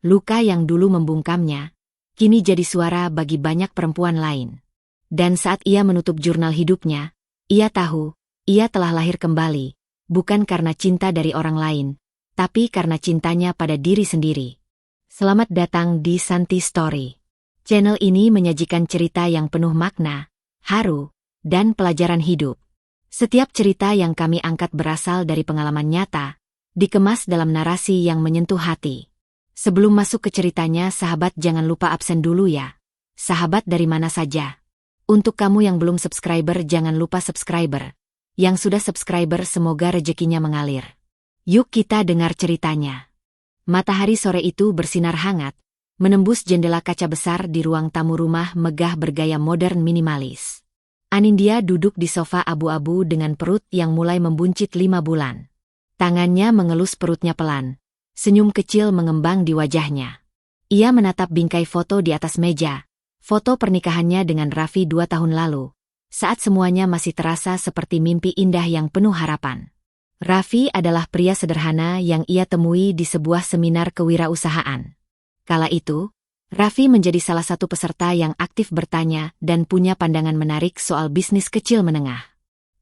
Luka yang dulu membungkamnya, kini jadi suara bagi banyak perempuan lain. Dan saat ia menutup jurnal hidupnya, ia tahu, ia telah lahir kembali, bukan karena cinta dari orang lain, tapi karena cintanya pada diri sendiri. Selamat datang di Santi Story. Channel ini menyajikan cerita yang penuh makna, haru, dan pelajaran hidup. Setiap cerita yang kami angkat berasal dari pengalaman nyata, dikemas dalam narasi yang menyentuh hati. Sebelum masuk ke ceritanya, sahabat jangan lupa absen dulu ya. Sahabat dari mana saja. Untuk kamu yang belum subscriber jangan lupa subscriber. Yang sudah subscriber semoga rezekinya mengalir. Yuk kita dengar ceritanya. Matahari sore itu bersinar hangat, menembus jendela kaca besar di ruang tamu rumah megah bergaya modern minimalis. Anindya duduk di sofa abu-abu dengan perut yang mulai membuncit 5 bulan. Tangannya mengelus perutnya pelan. Senyum kecil mengembang di wajahnya. Ia menatap bingkai foto di atas meja. Foto pernikahannya dengan Raffi 2 tahun lalu. Saat semuanya masih terasa seperti mimpi indah yang penuh harapan. Raffi adalah pria sederhana yang ia temui di sebuah seminar kewirausahaan. Kala itu, Raffi menjadi salah satu peserta yang aktif bertanya dan punya pandangan menarik soal bisnis kecil menengah.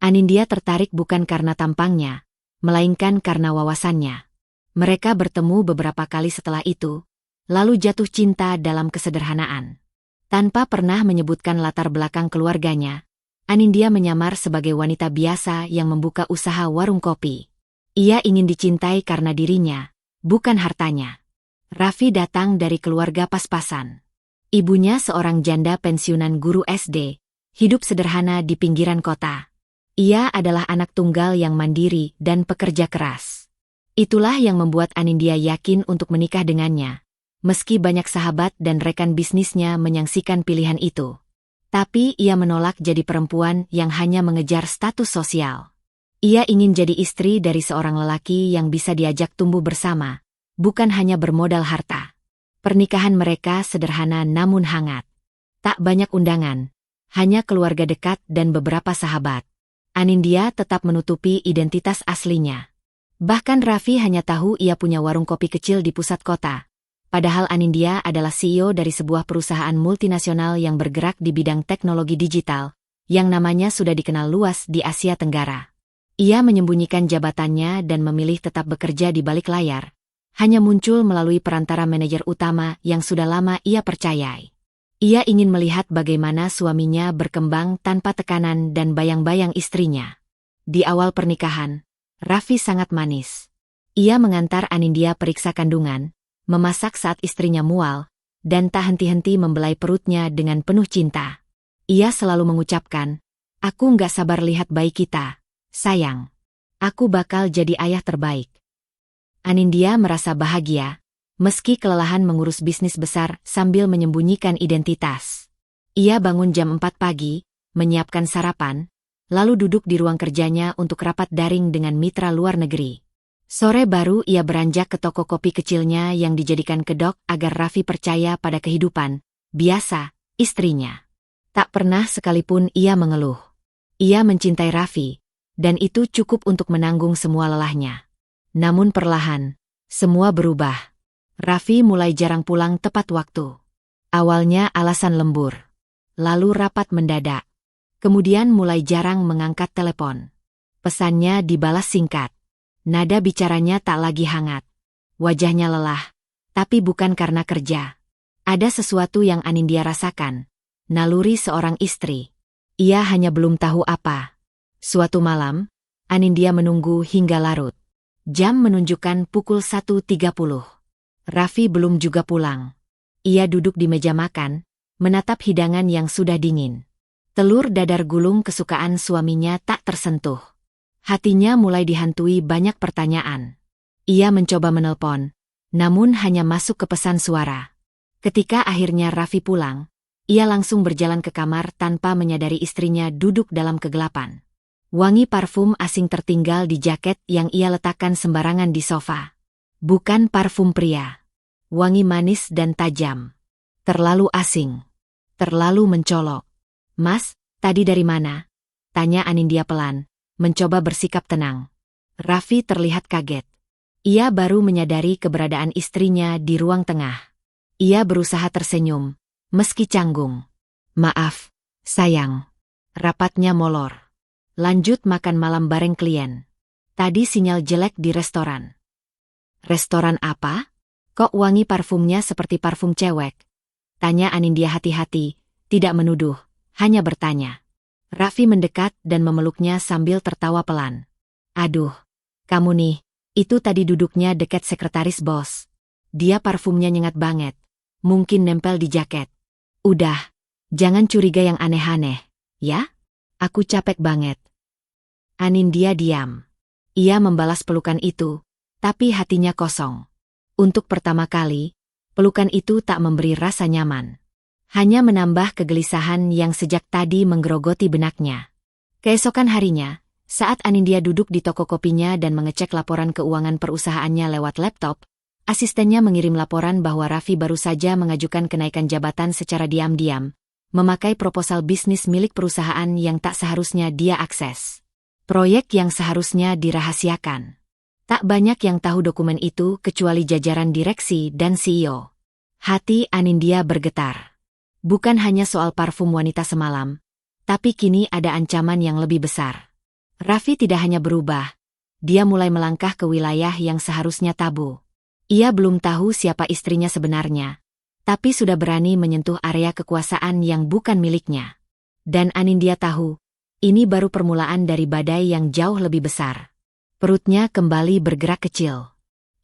Anindya tertarik bukan karena tampangnya, melainkan karena wawasannya. Mereka bertemu beberapa kali setelah itu, lalu jatuh cinta dalam kesederhanaan. Tanpa pernah menyebutkan latar belakang keluarganya, Anindya menyamar sebagai wanita biasa yang membuka usaha warung kopi. Ia ingin dicintai karena dirinya, bukan hartanya. Raffi datang dari keluarga pas-pasan. Ibunya seorang janda pensiunan guru SD, hidup sederhana di pinggiran kota. Ia adalah anak tunggal yang mandiri dan pekerja keras. Itulah yang membuat Anindya yakin untuk menikah dengannya, meski banyak sahabat dan rekan bisnisnya menyaksikan pilihan itu. Tapi ia menolak jadi perempuan yang hanya mengejar status sosial. Ia ingin jadi istri dari seorang lelaki yang bisa diajak tumbuh bersama, bukan hanya bermodal harta. Pernikahan mereka sederhana namun hangat. Tak banyak undangan, hanya keluarga dekat dan beberapa sahabat. Anindya tetap menutupi identitas aslinya. Bahkan Raffi hanya tahu ia punya warung kopi kecil di pusat kota. Padahal Anindya adalah CEO dari sebuah perusahaan multinasional yang bergerak di bidang teknologi digital, yang namanya sudah dikenal luas di Asia Tenggara. Ia menyembunyikan jabatannya dan memilih tetap bekerja di balik layar. Hanya muncul melalui perantara manajer utama yang sudah lama ia percayai. Ia ingin melihat bagaimana suaminya berkembang tanpa tekanan dan bayang-bayang istrinya. Di awal pernikahan, Raffi sangat manis. Ia mengantar Anindya periksa kandungan, memasak saat istrinya mual, dan tak henti-henti membelai perutnya dengan penuh cinta. Ia selalu mengucapkan, "Aku nggak sabar lihat bayi kita, sayang. Aku bakal jadi ayah terbaik." Anindya merasa bahagia, meski kelelahan mengurus bisnis besar sambil menyembunyikan identitas. Ia bangun jam 4 pagi, menyiapkan sarapan, lalu duduk di ruang kerjanya untuk rapat daring dengan mitra luar negeri. Sore baru ia beranjak ke toko kopi kecilnya yang dijadikan kedok agar Raffi percaya pada kehidupan biasa istrinya. Tak pernah sekalipun ia mengeluh. Ia mencintai Raffi, dan itu cukup untuk menanggung semua lelahnya. Namun perlahan, semua berubah. Raffi mulai jarang pulang tepat waktu. Awalnya alasan lembur. Lalu rapat mendadak. Kemudian mulai jarang mengangkat telepon. Pesannya dibalas singkat. Nada bicaranya tak lagi hangat. Wajahnya lelah, tapi bukan karena kerja. Ada sesuatu yang Anindya rasakan. Naluri seorang istri. Ia hanya belum tahu apa. Suatu malam, Anindya menunggu hingga larut. Jam menunjukkan pukul 1.30. Raffi belum juga pulang. Ia duduk di meja makan, menatap hidangan yang sudah dingin. Telur dadar gulung kesukaan suaminya tak tersentuh. Hatinya mulai dihantui banyak pertanyaan. Ia mencoba menelpon, namun hanya masuk ke pesan suara. Ketika akhirnya Raffi pulang, ia langsung berjalan ke kamar tanpa menyadari istrinya duduk dalam kegelapan. Wangi parfum asing tertinggal di jaket yang ia letakkan sembarangan di sofa. Bukan parfum pria. Wangi manis dan tajam. Terlalu asing. Terlalu mencolok. "Mas, tadi dari mana?" tanya Anindya pelan, mencoba bersikap tenang. Raffi terlihat kaget. Ia baru menyadari keberadaan istrinya di ruang tengah. Ia berusaha tersenyum, meski canggung. Maaf, sayang. Rapatnya molor. Lanjut makan malam bareng klien. Tadi sinyal jelek di restoran. Restoran apa? Kok wangi parfumnya seperti parfum cewek? Tanya Anindya hati-hati, tidak menuduh, hanya bertanya. Raffi mendekat dan memeluknya sambil tertawa pelan. Aduh, kamu nih, itu tadi duduknya dekat sekretaris bos. Dia parfumnya nyengat banget, mungkin nempel di jaket. Udah, jangan curiga yang aneh-aneh, ya? Aku capek banget. Anindya diam. Ia membalas pelukan itu, tapi hatinya kosong. Untuk pertama kali, pelukan itu tak memberi rasa nyaman. Hanya menambah kegelisahan yang sejak tadi menggerogoti benaknya. Keesokan harinya, saat Anindya duduk di toko kopinya dan mengecek laporan keuangan perusahaannya lewat laptop, asistennya mengirim laporan bahwa Raffi baru saja mengajukan kenaikan jabatan secara diam-diam, memakai proposal bisnis milik perusahaan yang tak seharusnya dia akses. Proyek yang seharusnya dirahasiakan. Tak banyak yang tahu dokumen itu kecuali jajaran direksi dan CEO. Hati Anindya bergetar. Bukan hanya soal parfum wanita semalam, tapi kini ada ancaman yang lebih besar. Raffi tidak hanya berubah, dia mulai melangkah ke wilayah yang seharusnya tabu. Ia belum tahu siapa istrinya sebenarnya, tapi sudah berani menyentuh area kekuasaan yang bukan miliknya. Dan Anindya tahu, ini baru permulaan dari badai yang jauh lebih besar. Perutnya kembali bergerak kecil.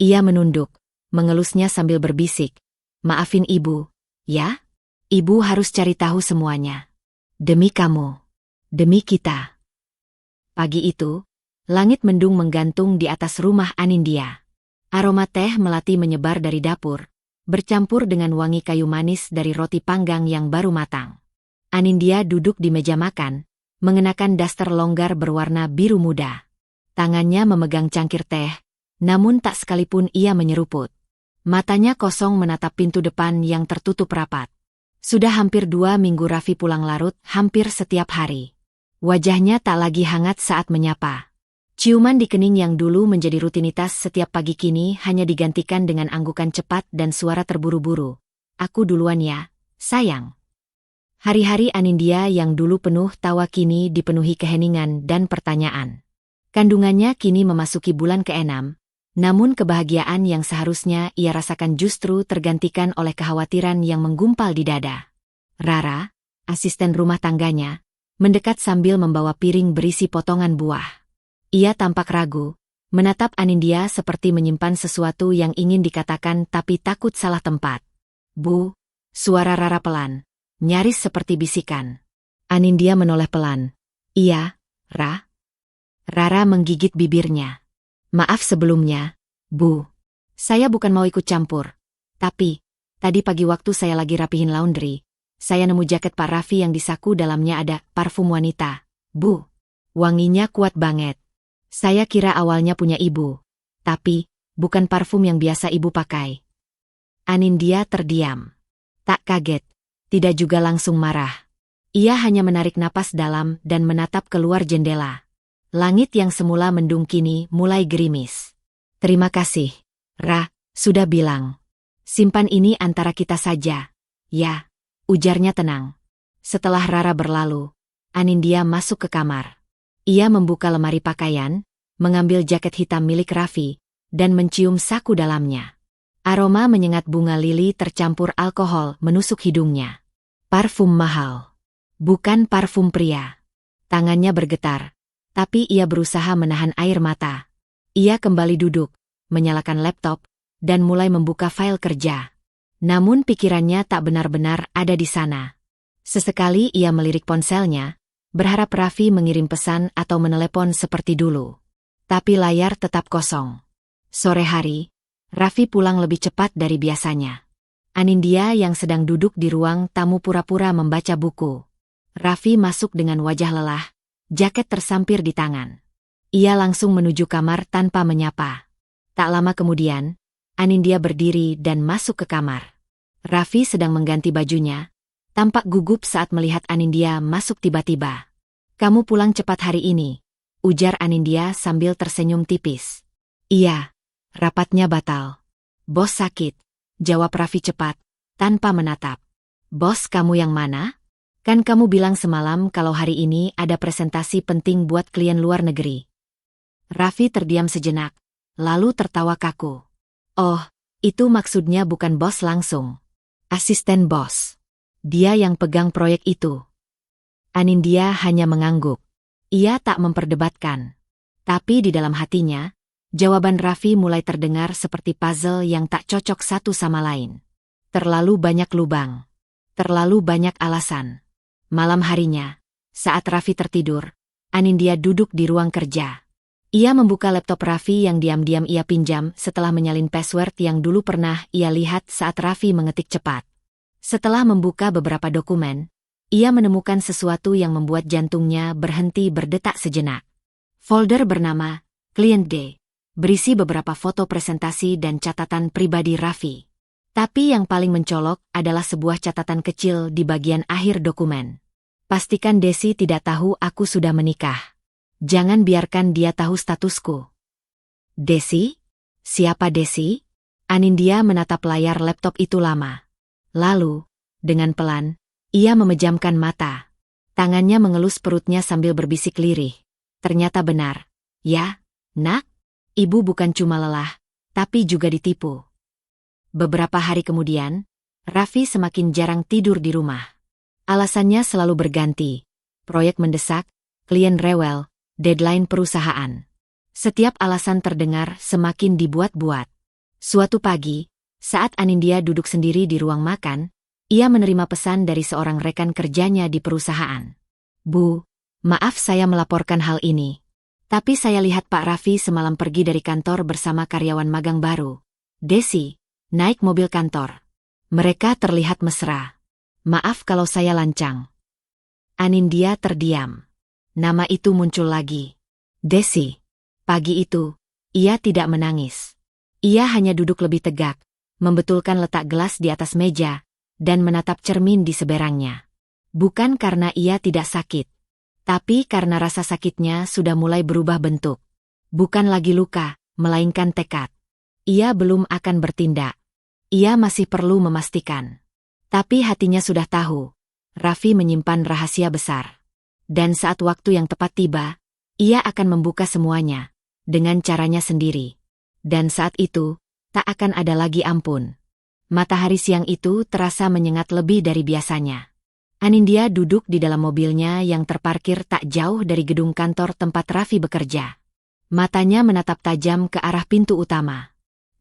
Ia menunduk, mengelusnya sambil berbisik. Maafin ibu, ya? Ibu harus cari tahu semuanya. Demi kamu. Demi kita. Pagi itu, langit mendung menggantung di atas rumah Anindya. Aroma teh melati menyebar dari dapur, bercampur dengan wangi kayu manis dari roti panggang yang baru matang. Anindya duduk di meja makan, mengenakan daster longgar berwarna biru muda. Tangannya memegang cangkir teh, namun tak sekalipun ia menyeruput. Matanya kosong menatap pintu depan yang tertutup rapat. Sudah hampir 2 minggu Raffi pulang larut hampir setiap hari. Wajahnya tak lagi hangat saat menyapa. Ciuman di kening yang dulu menjadi rutinitas setiap pagi kini hanya digantikan dengan anggukan cepat dan suara terburu-buru. Aku duluan ya, sayang. Hari-hari Anindya yang dulu penuh tawa kini dipenuhi keheningan dan pertanyaan. Kandungannya kini memasuki bulan ke-6, namun kebahagiaan yang seharusnya ia rasakan justru tergantikan oleh kekhawatiran yang menggumpal di dada. Rara, asisten rumah tangganya, mendekat sambil membawa piring berisi potongan buah. Ia tampak ragu, menatap Anindya seperti menyimpan sesuatu yang ingin dikatakan tapi takut salah tempat. Bu, suara Rara pelan, nyaris seperti bisikan. Anindya menoleh pelan. Iya, Ra. Rara menggigit bibirnya. Maaf sebelumnya, Bu. Saya bukan mau ikut campur. Tapi, tadi pagi waktu saya lagi rapihin laundry, saya nemu jaket Pak Raffi yang di saku dalamnya ada parfum wanita. Bu, wanginya kuat banget. Saya kira awalnya punya ibu. Tapi, bukan parfum yang biasa ibu pakai. Anindya terdiam. Tak kaget, tidak juga langsung marah. Ia hanya menarik napas dalam dan menatap keluar jendela. Langit yang semula mendung kini mulai gerimis. Terima kasih, Ra, sudah bilang. Simpan ini antara kita saja. Ya, ujarnya tenang. Setelah Rara berlalu, Anindya masuk ke kamar. Ia membuka lemari pakaian, mengambil jaket hitam milik Raffi, dan mencium saku dalamnya. Aroma menyengat bunga lili tercampur alkohol menusuk hidungnya. Parfum mahal. Bukan parfum pria. Tangannya bergetar. Tapi ia berusaha menahan air mata. Ia kembali duduk, menyalakan laptop, dan mulai membuka file kerja. Namun pikirannya tak benar-benar ada di sana. Sesekali ia melirik ponselnya, berharap Raffi mengirim pesan atau menelepon seperti dulu. Tapi layar tetap kosong. Sore hari, Raffi pulang lebih cepat dari biasanya. Anindya yang sedang duduk di ruang tamu pura-pura membaca buku. Raffi masuk dengan wajah lelah. Jaket tersampir di tangan. Ia langsung menuju kamar tanpa menyapa. Tak lama kemudian, Anindya berdiri dan masuk ke kamar. Raffi sedang mengganti bajunya, tampak gugup saat melihat Anindya masuk tiba-tiba. Kamu pulang cepat hari ini, ujar Anindya sambil tersenyum tipis. Iya, Rapatnya batal. Bos sakit, jawab Raffi cepat, tanpa menatap. Bos kamu yang mana? Kan kamu bilang semalam kalau hari ini ada presentasi penting buat klien luar negeri. Raffi terdiam sejenak, lalu tertawa kaku. Oh, itu maksudnya bukan bos langsung. Asisten bos. Dia yang pegang proyek itu. Anindya hanya mengangguk. Ia tak memperdebatkan. Tapi di dalam hatinya, jawaban Raffi mulai terdengar seperti puzzle yang tak cocok satu sama lain. Terlalu banyak lubang. Terlalu banyak alasan. Malam harinya, saat Raffi tertidur, Anindya duduk di ruang kerja. Ia membuka laptop Raffi yang diam-diam ia pinjam setelah menyalin password yang dulu pernah ia lihat saat Raffi mengetik cepat. Setelah membuka beberapa dokumen, ia menemukan sesuatu yang membuat jantungnya berhenti berdetak sejenak. Folder bernama Client D, berisi beberapa foto presentasi dan catatan pribadi Raffi. Tapi yang paling mencolok adalah sebuah catatan kecil di bagian akhir dokumen. Pastikan Desi tidak tahu aku sudah menikah. Jangan biarkan dia tahu statusku. Desi? Siapa Desi? Anindya menatap layar laptop itu lama. Lalu, dengan pelan, ia memejamkan mata. Tangannya mengelus perutnya sambil berbisik lirih. Ternyata benar. Ya, nak? Ibu bukan cuma lelah, tapi juga ditipu. Beberapa hari kemudian, Raffi semakin jarang tidur di rumah. Alasannya selalu berganti. Proyek mendesak, klien rewel, deadline perusahaan. Setiap alasan terdengar semakin dibuat-buat. Suatu pagi, saat Anindya duduk sendiri di ruang makan, ia menerima pesan dari seorang rekan kerjanya di perusahaan. Bu, maaf saya melaporkan hal ini. Tapi saya lihat Pak Raffi semalam pergi dari kantor bersama karyawan magang baru, Desi, naik mobil kantor. Mereka terlihat mesra. Maaf kalau saya lancang. Anindya terdiam. Nama itu muncul lagi. Desi. Pagi itu, ia tidak menangis. Ia hanya duduk lebih tegak, membetulkan letak gelas di atas meja, dan menatap cermin di seberangnya. Bukan karena ia tidak sakit, tapi karena rasa sakitnya sudah mulai berubah bentuk. Bukan lagi luka, melainkan tekad. Ia belum akan bertindak. Ia masih perlu memastikan. Tapi hatinya sudah tahu, Raffi menyimpan rahasia besar. Dan saat waktu yang tepat tiba, ia akan membuka semuanya, dengan caranya sendiri. Dan saat itu, tak akan ada lagi ampun. Matahari siang itu terasa menyengat lebih dari biasanya. Anindya duduk di dalam mobilnya yang terparkir tak jauh dari gedung kantor tempat Raffi bekerja. Matanya menatap tajam ke arah pintu utama.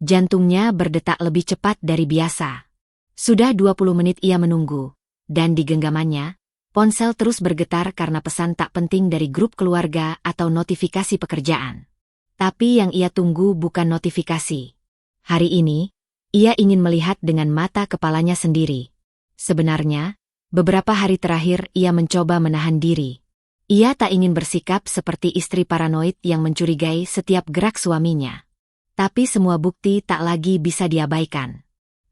Jantungnya berdetak lebih cepat dari biasa. Sudah 20 menit ia menunggu, dan di genggamannya, ponsel terus bergetar karena pesan tak penting dari grup keluarga atau notifikasi pekerjaan. Tapi yang ia tunggu bukan notifikasi. Hari ini, ia ingin melihat dengan mata kepalanya sendiri. Sebenarnya, beberapa hari terakhir ia mencoba menahan diri. Ia tak ingin bersikap seperti istri paranoid yang mencurigai setiap gerak suaminya. Tapi semua bukti tak lagi bisa diabaikan.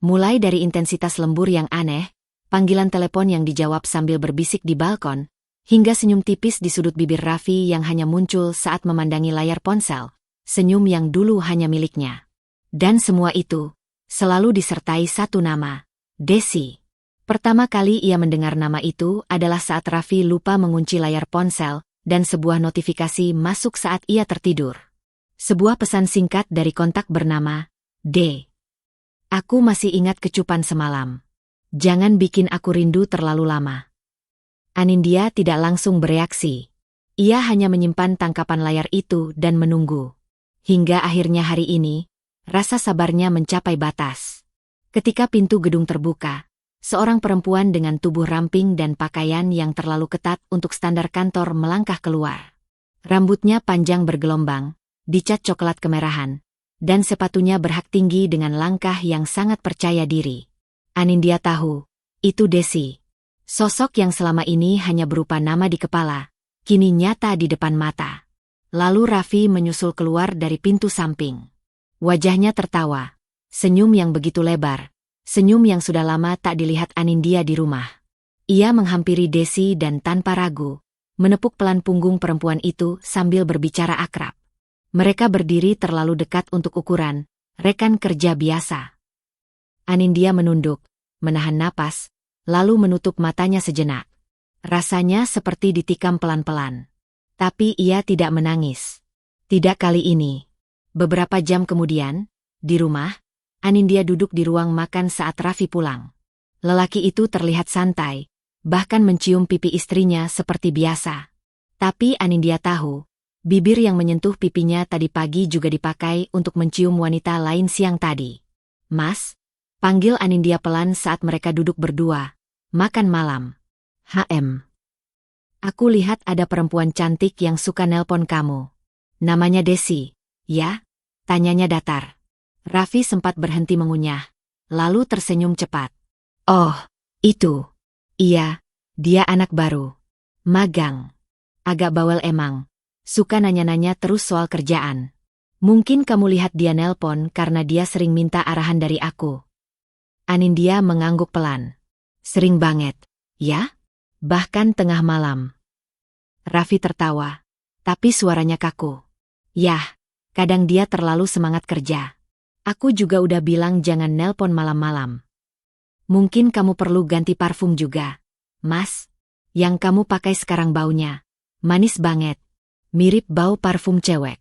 Mulai dari intensitas lembur yang aneh, panggilan telepon yang dijawab sambil berbisik di balkon, hingga senyum tipis di sudut bibir Raffi yang hanya muncul saat memandangi layar ponsel, senyum yang dulu hanya miliknya. Dan semua itu, selalu disertai satu nama, Desi. Pertama kali ia mendengar nama itu adalah saat Raffi lupa mengunci layar ponsel, dan sebuah notifikasi masuk saat ia tertidur. Sebuah pesan singkat dari kontak bernama, D. Aku masih ingat kecupan semalam. Jangan bikin aku rindu terlalu lama. Anindya tidak langsung bereaksi. Ia hanya menyimpan tangkapan layar itu dan menunggu. Hingga akhirnya hari ini, rasa sabarnya mencapai batas. Ketika pintu gedung terbuka, seorang perempuan dengan tubuh ramping dan pakaian yang terlalu ketat untuk standar kantor melangkah keluar. Rambutnya panjang bergelombang, dicat coklat kemerahan, dan sepatunya berhak tinggi dengan langkah yang sangat percaya diri. Anindya tahu, itu Desi. Sosok yang selama ini hanya berupa nama di kepala, kini nyata di depan mata. Lalu Raffi menyusul keluar dari pintu samping. Wajahnya tertawa, senyum yang begitu lebar, senyum yang sudah lama tak dilihat Anindya di rumah. Ia menghampiri Desi dan tanpa ragu, menepuk pelan punggung perempuan itu sambil berbicara akrab. Mereka berdiri terlalu dekat untuk ukuran, rekan kerja biasa. Anindya menunduk, menahan napas, lalu menutup matanya sejenak. Rasanya seperti ditikam pelan-pelan. Tapi ia tidak menangis. Tidak kali ini. Beberapa jam kemudian, di rumah, Anindya duduk di ruang makan saat Raffi pulang. Lelaki itu terlihat santai, bahkan mencium pipi istrinya seperti biasa. Tapi Anindya tahu, bibir yang menyentuh pipinya tadi pagi juga dipakai untuk mencium wanita lain siang tadi. "Mas," panggil Anindya pelan saat mereka duduk berdua, makan malam. Aku lihat ada perempuan cantik yang suka nelpon kamu. Namanya Desi, ya?" tanyanya datar. Raffi sempat berhenti mengunyah, lalu tersenyum cepat. "Oh, itu. Iya, dia anak baru. Magang. Agak bawel emang. Suka nanya-nanya terus soal kerjaan. Mungkin kamu lihat dia nelpon karena dia sering minta arahan dari aku." Anindya mengangguk pelan. "Sering banget, ya? Bahkan tengah malam." Raffi tertawa, tapi suaranya kaku. "Yah, kadang dia terlalu semangat kerja. Aku juga udah bilang jangan nelpon malam-malam. Mungkin kamu perlu ganti parfum juga, Mas. Yang kamu pakai sekarang baunya manis banget. Mirip bau parfum cewek."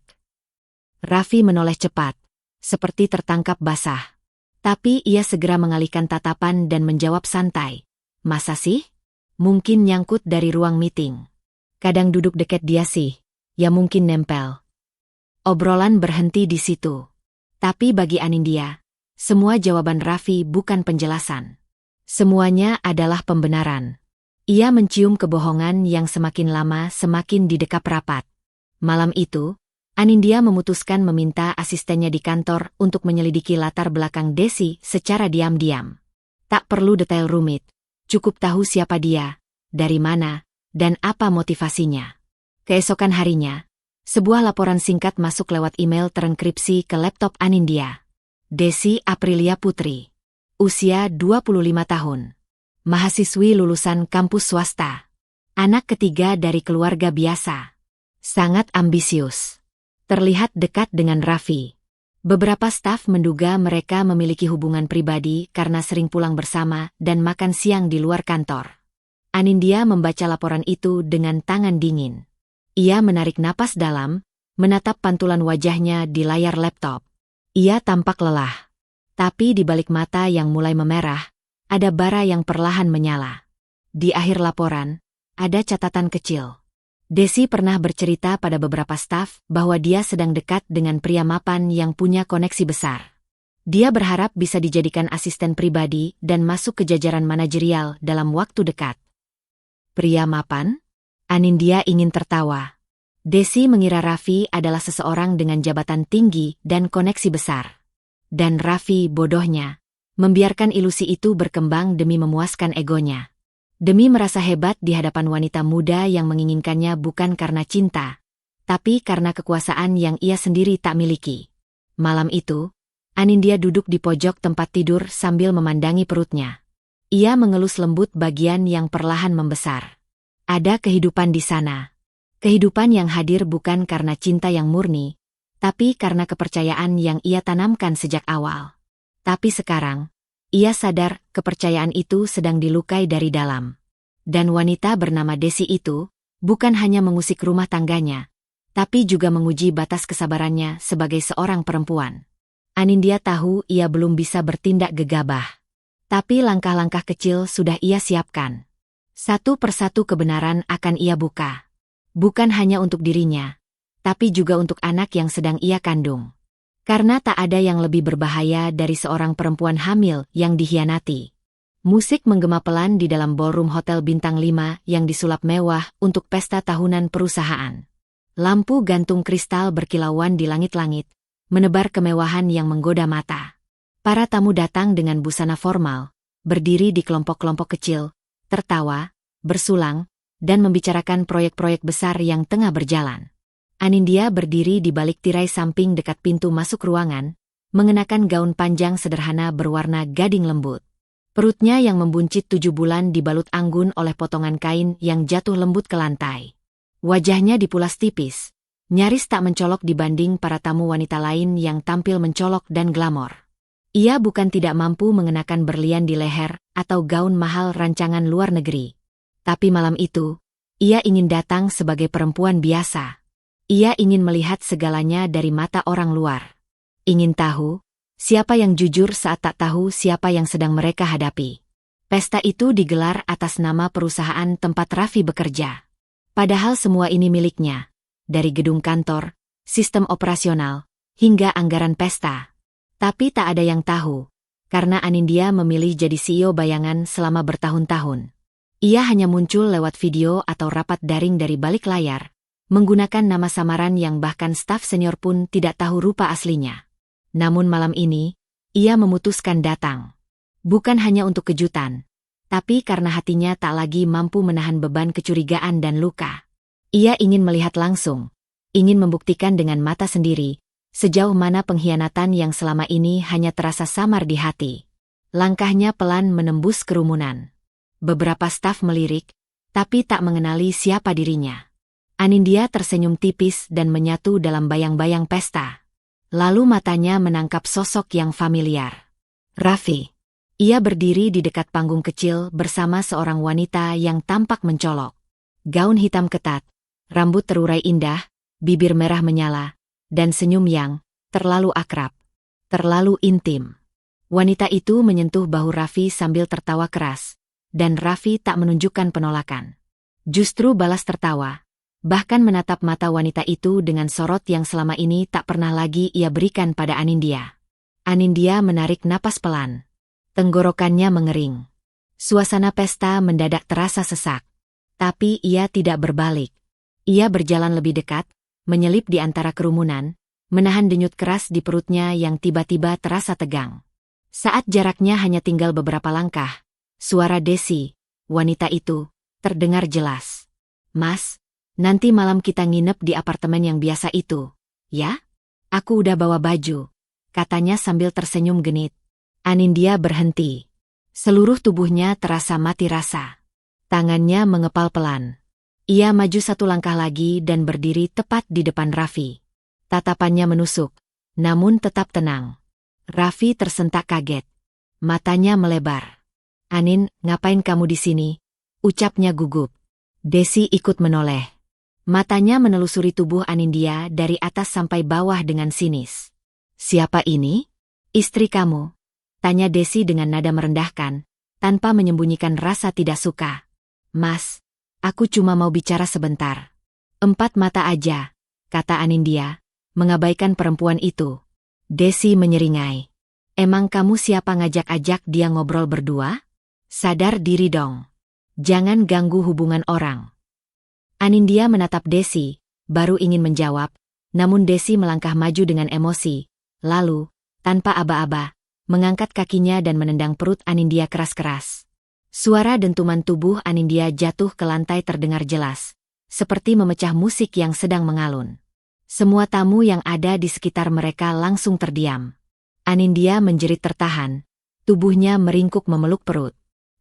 Raffi menoleh cepat, seperti tertangkap basah. Tapi ia segera mengalihkan tatapan dan menjawab santai. "Masa sih? Mungkin nyangkut dari ruang meeting. Kadang duduk dekat dia sih, ya mungkin nempel." Obrolan berhenti di situ. Tapi bagi Anindya, semua jawaban Raffi bukan penjelasan. Semuanya adalah pembenaran. Ia mencium kebohongan yang semakin lama semakin didekap rapat. Malam itu, Anindya memutuskan meminta asistennya di kantor untuk menyelidiki latar belakang Desi secara diam-diam. Tak perlu detail rumit, cukup tahu siapa dia, dari mana, dan apa motivasinya. Keesokan harinya, sebuah laporan singkat masuk lewat email terenkripsi ke laptop Anindya. Desi Aprilia Putri. Usia 25 tahun. Mahasiswi lulusan kampus swasta. Anak ketiga dari keluarga biasa. Sangat ambisius. Terlihat dekat dengan Raffi. Beberapa staf menduga mereka memiliki hubungan pribadi karena sering pulang bersama dan makan siang di luar kantor. Anindya membaca laporan itu dengan tangan dingin. Ia menarik napas dalam, menatap pantulan wajahnya di layar laptop. Ia tampak lelah. Tapi di balik mata yang mulai memerah, ada bara yang perlahan menyala. Di akhir laporan, ada catatan kecil. Desi pernah bercerita pada beberapa staf bahwa dia sedang dekat dengan pria mapan yang punya koneksi besar. Dia berharap bisa dijadikan asisten pribadi dan masuk ke jajaran manajerial dalam waktu dekat. Pria mapan? Anindya ingin tertawa. Desi mengira Raffi adalah seseorang dengan jabatan tinggi dan koneksi besar. Dan Raffi, bodohnya, membiarkan ilusi itu berkembang demi memuaskan egonya. Demi merasa hebat di hadapan wanita muda yang menginginkannya bukan karena cinta, tapi karena kekuasaan yang ia sendiri tak miliki. Malam itu, Anindya duduk di pojok tempat tidur sambil memandangi perutnya. Ia mengelus lembut bagian yang perlahan membesar. Ada kehidupan di sana. Kehidupan yang hadir bukan karena cinta yang murni, tapi karena kepercayaan yang ia tanamkan sejak awal. Tapi sekarang, ia sadar kepercayaan itu sedang dilukai dari dalam. Dan wanita bernama Desi itu bukan hanya mengusik rumah tangganya, tapi juga menguji batas kesabarannya sebagai seorang perempuan. Anindya tahu ia belum bisa bertindak gegabah. Tapi langkah-langkah kecil sudah ia siapkan. Satu persatu kebenaran akan ia buka. Bukan hanya untuk dirinya, tapi juga untuk anak yang sedang ia kandung. Karena tak ada yang lebih berbahaya dari seorang perempuan hamil yang dikhianati. Musik menggema pelan di dalam ballroom hotel bintang 5 yang disulap mewah untuk pesta tahunan perusahaan. Lampu gantung kristal berkilauan di langit-langit, menebar kemewahan yang menggoda mata. Para tamu datang dengan busana formal, berdiri di kelompok-kelompok kecil, tertawa, bersulang, dan membicarakan proyek-proyek besar yang tengah berjalan. Anindya berdiri di balik tirai samping dekat pintu masuk ruangan, mengenakan gaun panjang sederhana berwarna gading lembut. Perutnya yang membuncit 7 bulan dibalut anggun oleh potongan kain yang jatuh lembut ke lantai. Wajahnya dipulas tipis, nyaris tak mencolok dibanding para tamu wanita lain yang tampil mencolok dan glamor. Ia bukan tidak mampu mengenakan berlian di leher atau gaun mahal rancangan luar negeri. Tapi malam itu, ia ingin datang sebagai perempuan biasa. Ia ingin melihat segalanya dari mata orang luar. Ingin tahu, siapa yang jujur saat tak tahu siapa yang sedang mereka hadapi. Pesta itu digelar atas nama perusahaan tempat Raffi bekerja. Padahal semua ini miliknya. Dari gedung kantor, sistem operasional, hingga anggaran pesta. Tapi tak ada yang tahu, karena Anindya memilih jadi CEO bayangan selama bertahun-tahun. Ia hanya muncul lewat video atau rapat daring dari balik layar, menggunakan nama samaran yang bahkan staf senior pun tidak tahu rupa aslinya. Namun malam ini, ia memutuskan datang. Bukan hanya untuk kejutan, tapi karena hatinya tak lagi mampu menahan beban kecurigaan dan luka. Ia ingin melihat langsung, ingin membuktikan dengan mata sendiri, sejauh mana pengkhianatan yang selama ini hanya terasa samar di hati. Langkahnya pelan menembus kerumunan. Beberapa staf melirik, tapi tak mengenali siapa dirinya. Anindya tersenyum tipis dan menyatu dalam bayang-bayang pesta. Lalu matanya menangkap sosok yang familiar. Raffi. Ia berdiri di dekat panggung kecil bersama seorang wanita yang tampak mencolok. Gaun hitam ketat, rambut terurai indah, bibir merah menyala, dan senyum yang terlalu akrab, terlalu intim. Wanita itu menyentuh bahu Raffi sambil tertawa keras, dan Raffi tak menunjukkan penolakan. Justru balas tertawa, bahkan menatap mata wanita itu dengan sorot yang selama ini tak pernah lagi ia berikan pada Anindya. Anindya menarik napas pelan. Tenggorokannya mengering. Suasana pesta mendadak terasa sesak. Tapi ia tidak berbalik. Ia berjalan lebih dekat, menyelip di antara kerumunan, menahan denyut keras di perutnya yang tiba-tiba terasa tegang. Saat jaraknya hanya tinggal beberapa langkah, suara Desi, wanita itu, terdengar jelas. "Mas, nanti malam kita nginep di apartemen yang biasa itu, ya? Aku udah bawa baju," katanya sambil tersenyum genit. Anindya berhenti. Seluruh tubuhnya terasa mati rasa. Tangannya mengepal pelan. Ia maju satu langkah lagi dan berdiri tepat di depan Raffi. Tatapannya menusuk, namun tetap tenang. Raffi tersentak kaget. Matanya melebar. "Anin, ngapain kamu di sini?" ucapnya gugup. Desi ikut menoleh. Matanya menelusuri tubuh Anindya dari atas sampai bawah dengan sinis. "Siapa ini?" "Istri kamu," tanya Desi dengan nada merendahkan, tanpa menyembunyikan rasa tidak suka. "Mas, aku cuma mau bicara sebentar." "4 mata aja," kata Anindya, mengabaikan perempuan itu. Desi menyeringai. "Emang kamu siapa ngajak-ajak dia ngobrol berdua? Sadar diri dong. Jangan ganggu hubungan orang." Anindya menatap Desi, baru ingin menjawab, namun Desi melangkah maju dengan emosi, lalu, tanpa aba-aba, mengangkat kakinya dan menendang perut Anindya keras-keras. Suara dentuman tubuh Anindya jatuh ke lantai terdengar jelas, seperti memecah musik yang sedang mengalun. Semua tamu yang ada di sekitar mereka langsung terdiam. Anindya menjerit tertahan, tubuhnya meringkuk memeluk perut.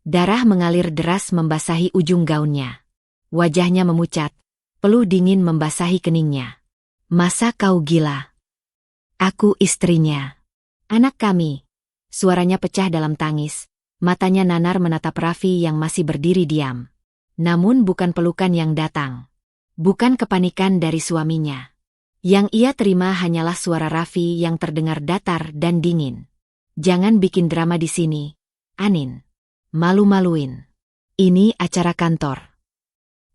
Darah mengalir deras membasahi ujung gaunnya. Wajahnya memucat, peluh dingin membasahi keningnya. "Masa kau gila? Aku istrinya. Anak kami." Suaranya pecah dalam tangis, matanya nanar menatap Raffi yang masih berdiri diam. Namun bukan pelukan yang datang. Bukan kepanikan dari suaminya. Yang ia terima hanyalah suara Raffi yang terdengar datar dan dingin. "Jangan bikin drama di sini, Anin. Malu-maluin. Ini acara kantor."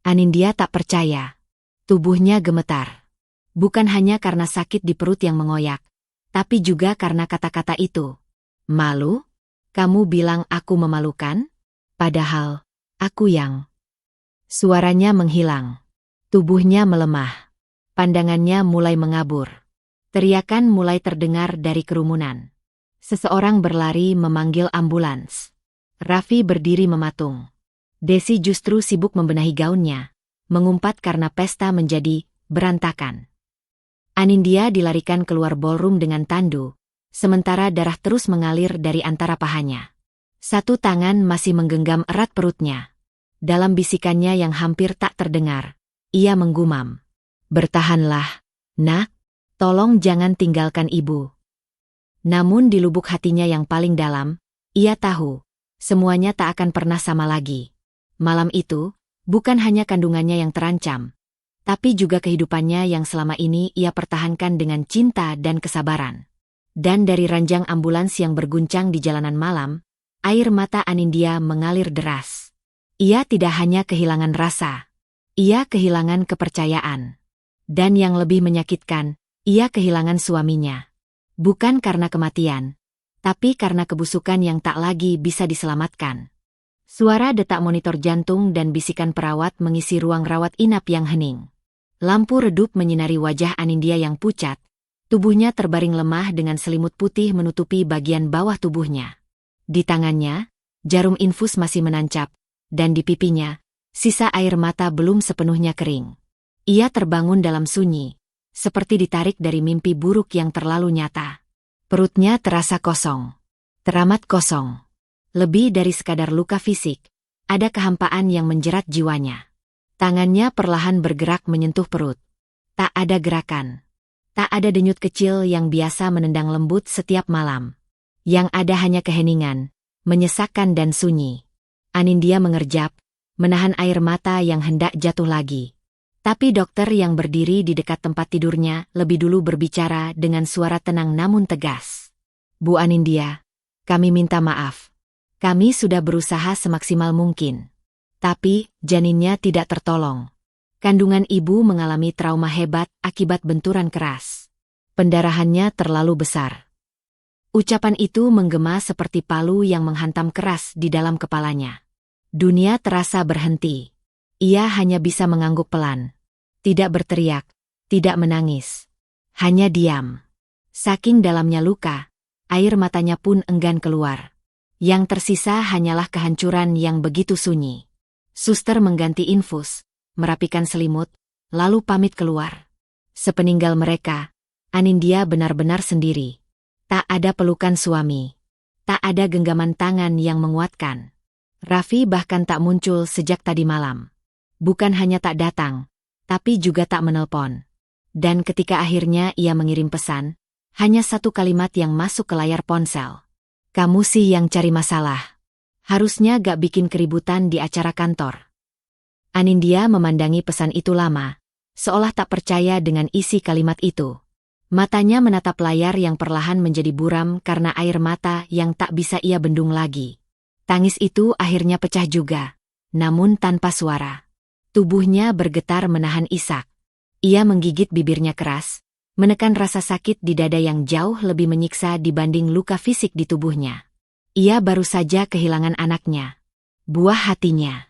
Anindya tak percaya. Tubuhnya gemetar. Bukan hanya karena sakit di perut yang mengoyak, tapi juga karena kata-kata itu. "Malu? Kamu bilang aku memalukan? Padahal, aku yang..." Suaranya menghilang. Tubuhnya melemah. Pandangannya mulai mengabur. Teriakan mulai terdengar dari kerumunan. Seseorang berlari memanggil ambulans. Raffi berdiri mematung. Desi justru sibuk membenahi gaunnya, mengumpat karena pesta menjadi berantakan. Anindya dilarikan keluar ballroom dengan tandu, sementara darah terus mengalir dari antara pahanya. Satu tangan masih menggenggam erat perutnya. Dalam bisikannya yang hampir tak terdengar, ia menggumam. "Bertahanlah, nak. Tolong jangan tinggalkan ibu." Namun di lubuk hatinya yang paling dalam, ia tahu, semuanya tak akan pernah sama lagi. Malam itu, bukan hanya kandungannya yang terancam, tapi juga kehidupannya yang selama ini ia pertahankan dengan cinta dan kesabaran. Dan dari ranjang ambulans yang berguncang di jalanan malam, air mata Anindya mengalir deras. Ia tidak hanya kehilangan rasa, ia kehilangan kepercayaan. Dan yang lebih menyakitkan, ia kehilangan suaminya. Bukan karena kematian, tapi karena kebusukan yang tak lagi bisa diselamatkan. Suara detak monitor jantung dan bisikan perawat mengisi ruang rawat inap yang hening. Lampu redup menyinari wajah Anindya yang pucat, tubuhnya terbaring lemah dengan selimut putih menutupi bagian bawah tubuhnya. Di tangannya, jarum infus masih menancap, dan di pipinya, sisa air mata belum sepenuhnya kering. Ia terbangun dalam sunyi, seperti ditarik dari mimpi buruk yang terlalu nyata. Perutnya terasa kosong, teramat kosong. Lebih dari sekadar luka fisik, ada kehampaan yang menjerat jiwanya. Tangannya perlahan bergerak menyentuh perut. Tak ada gerakan. Tak ada denyut kecil yang biasa menendang lembut setiap malam. Yang ada hanya keheningan, menyesakkan dan sunyi. Anindya mengerjap, menahan air mata yang hendak jatuh lagi. Tapi dokter yang berdiri di dekat tempat tidurnya lebih dulu berbicara dengan suara tenang namun tegas. "Bu Anindya, kami minta maaf. Kami sudah berusaha semaksimal mungkin. Tapi, janinnya tidak tertolong. Kandungan ibu mengalami trauma hebat akibat benturan keras. Pendarahannya terlalu besar." Ucapan itu menggema seperti palu yang menghantam keras di dalam kepalanya. Dunia terasa berhenti. Ia hanya bisa mengangguk pelan. Tidak berteriak, tidak menangis. Hanya diam. Saking dalamnya luka, air matanya pun enggan keluar. Yang tersisa hanyalah kehancuran yang begitu sunyi. Suster mengganti infus, merapikan selimut, lalu pamit keluar. Sepeninggal mereka, Anindya benar-benar sendiri. Tak ada pelukan suami. Tak ada genggaman tangan yang menguatkan. Raffi bahkan tak muncul sejak tadi malam. Bukan hanya tak datang, tapi juga tak menelpon. Dan ketika akhirnya ia mengirim pesan, hanya satu kalimat yang masuk ke layar ponsel. "Kamu sih yang cari masalah. Harusnya gak bikin keributan di acara kantor." Anindya memandangi pesan itu lama, seolah tak percaya dengan isi kalimat itu. Matanya menatap layar yang perlahan menjadi buram karena air mata yang tak bisa ia bendung lagi. Tangis itu akhirnya pecah juga, namun tanpa suara. Tubuhnya bergetar menahan isak. Ia menggigit bibirnya keras, menekan rasa sakit di dada yang jauh lebih menyiksa dibanding luka fisik di tubuhnya. Ia baru saja kehilangan anaknya. Buah hatinya.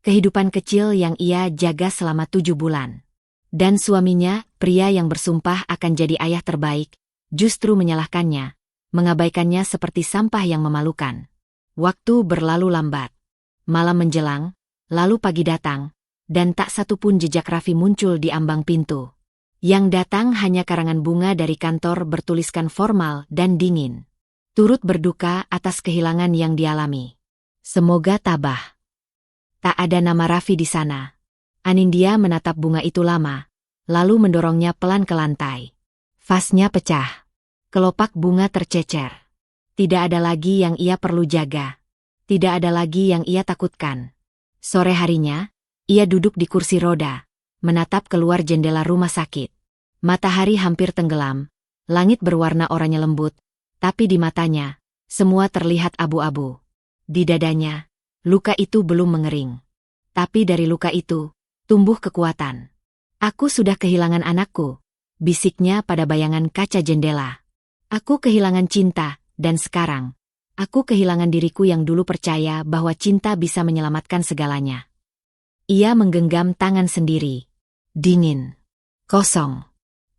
Kehidupan kecil yang ia jaga selama 7 bulan. Dan suaminya, pria yang bersumpah akan jadi ayah terbaik, justru menyalahkannya, mengabaikannya seperti sampah yang memalukan. Waktu berlalu lambat. Malam menjelang, lalu pagi datang, dan tak satu pun jejak Raffi muncul di ambang pintu. Yang datang hanya karangan bunga dari kantor bertuliskan formal dan dingin. Turut berduka atas kehilangan yang dialami. Semoga tabah. Tak ada nama Raffi di sana. Anindya menatap bunga itu lama, lalu mendorongnya pelan ke lantai. Vasnya pecah. Kelopak bunga tercecer. Tidak ada lagi yang ia perlu jaga. Tidak ada lagi yang ia takutkan. Sore harinya, ia duduk di kursi roda, menatap keluar jendela rumah sakit. Matahari hampir tenggelam, langit berwarna oranye lembut, tapi di matanya, semua terlihat abu-abu. Di dadanya, luka itu belum mengering. Tapi dari luka itu, tumbuh kekuatan. "Aku sudah kehilangan anakku," bisiknya pada bayangan kaca jendela. "Aku kehilangan cinta, dan sekarang, aku kehilangan diriku yang dulu percaya bahwa cinta bisa menyelamatkan segalanya." Ia menggenggam tangan sendiri. Dingin. Kosong.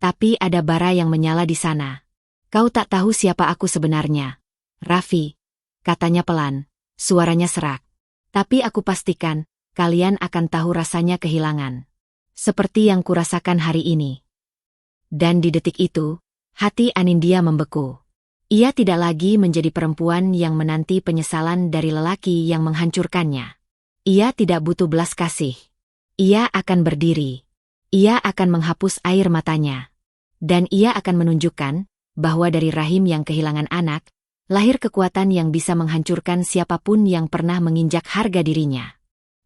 Tapi ada bara yang menyala di sana. "Kau tak tahu siapa aku sebenarnya, Raffi," katanya pelan, suaranya serak. "Tapi aku pastikan, kalian akan tahu rasanya kehilangan. Seperti yang kurasakan hari ini." Dan di detik itu, hati Anindya membeku. Ia tidak lagi menjadi perempuan yang menanti penyesalan dari lelaki yang menghancurkannya. Ia tidak butuh belas kasih. Ia akan berdiri. ia akan menghapus air matanya. Dan ia akan menunjukkan bahwa dari rahim yang kehilangan anak, lahir kekuatan yang bisa menghancurkan siapapun yang pernah menginjak harga dirinya.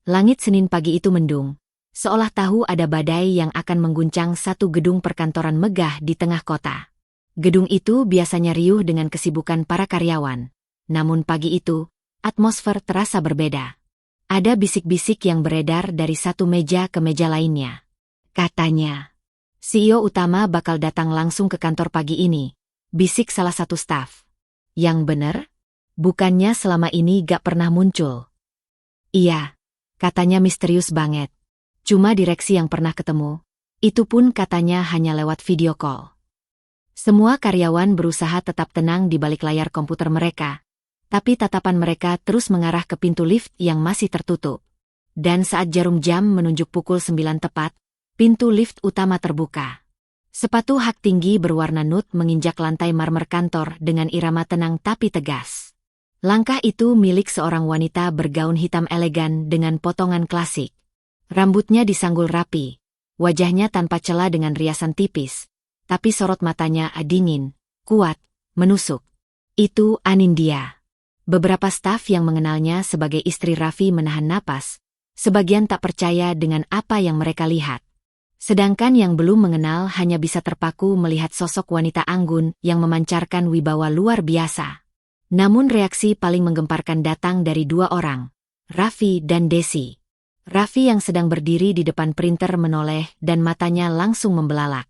Langit Senin pagi itu mendung, seolah tahu ada badai yang akan mengguncang satu gedung perkantoran megah di tengah kota. Gedung itu biasanya riuh dengan kesibukan para karyawan. Namun pagi itu, atmosfer terasa berbeda. Ada bisik-bisik yang beredar dari satu meja ke meja lainnya. Katanya, CEO utama bakal datang langsung ke kantor pagi ini, bisik salah satu staf. Yang bener? Bukannya selama ini gak pernah muncul. Iya, katanya misterius banget. Cuma direksi yang pernah ketemu. Itu pun katanya hanya lewat video call. Semua karyawan berusaha tetap tenang di balik layar komputer mereka. Tapi tatapan mereka terus mengarah ke pintu lift yang masih tertutup. Dan saat jarum jam menunjuk pukul 9 tepat, pintu lift utama terbuka. Sepatu hak tinggi berwarna nude menginjak lantai marmer kantor dengan irama tenang tapi tegas. Langkah itu milik seorang wanita bergaun hitam elegan dengan potongan klasik. Rambutnya disanggul rapi, wajahnya tanpa celah dengan riasan tipis, tapi sorot matanya dingin, kuat, menusuk. Itu Anindya. Beberapa staf yang mengenalnya sebagai istri Raffi menahan napas, sebagian tak percaya dengan apa yang mereka lihat. Sedangkan yang belum mengenal hanya bisa terpaku melihat sosok wanita anggun yang memancarkan wibawa luar biasa. Namun reaksi paling menggemparkan datang dari dua orang, Raffi dan Desi. Raffi yang sedang berdiri di depan printer menoleh dan matanya langsung membelalak.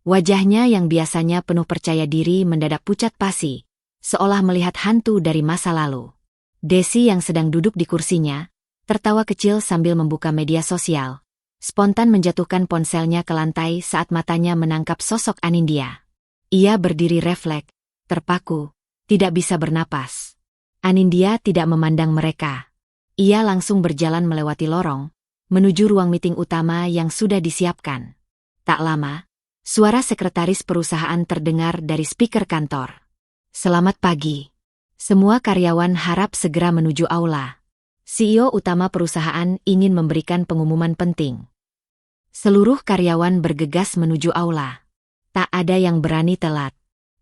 Wajahnya yang biasanya penuh percaya diri mendadak pucat pasi, seolah melihat hantu dari masa lalu. Desi yang sedang duduk di kursinya, tertawa kecil sambil membuka media sosial. Spontan menjatuhkan ponselnya ke lantai saat matanya menangkap sosok Anindya. Ia berdiri refleks, terpaku, tidak bisa bernapas. Anindya tidak memandang mereka. Ia langsung berjalan melewati lorong, menuju ruang meeting utama yang sudah disiapkan. Tak lama, suara sekretaris perusahaan terdengar dari speaker kantor. Selamat pagi. Semua karyawan harap segera menuju aula. CEO utama perusahaan ingin memberikan pengumuman penting. Seluruh karyawan bergegas menuju aula. Tak ada yang berani telat.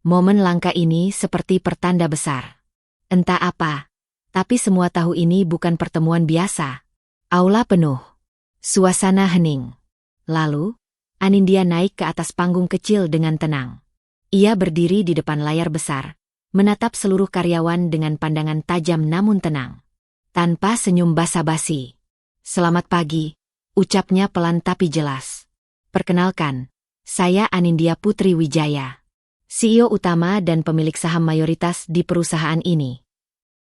Momen langka ini seperti pertanda besar. Entah apa, tapi semua tahu ini bukan pertemuan biasa. Aula penuh. Suasana hening. Lalu, Anindya naik ke atas panggung kecil dengan tenang. Ia berdiri di depan layar besar, menatap seluruh karyawan dengan pandangan tajam namun tenang. Tanpa senyum basa-basi. Selamat pagi, ucapnya pelan tapi jelas. Perkenalkan, saya Anindya Putri Wijaya, CEO utama dan pemilik saham mayoritas di perusahaan ini.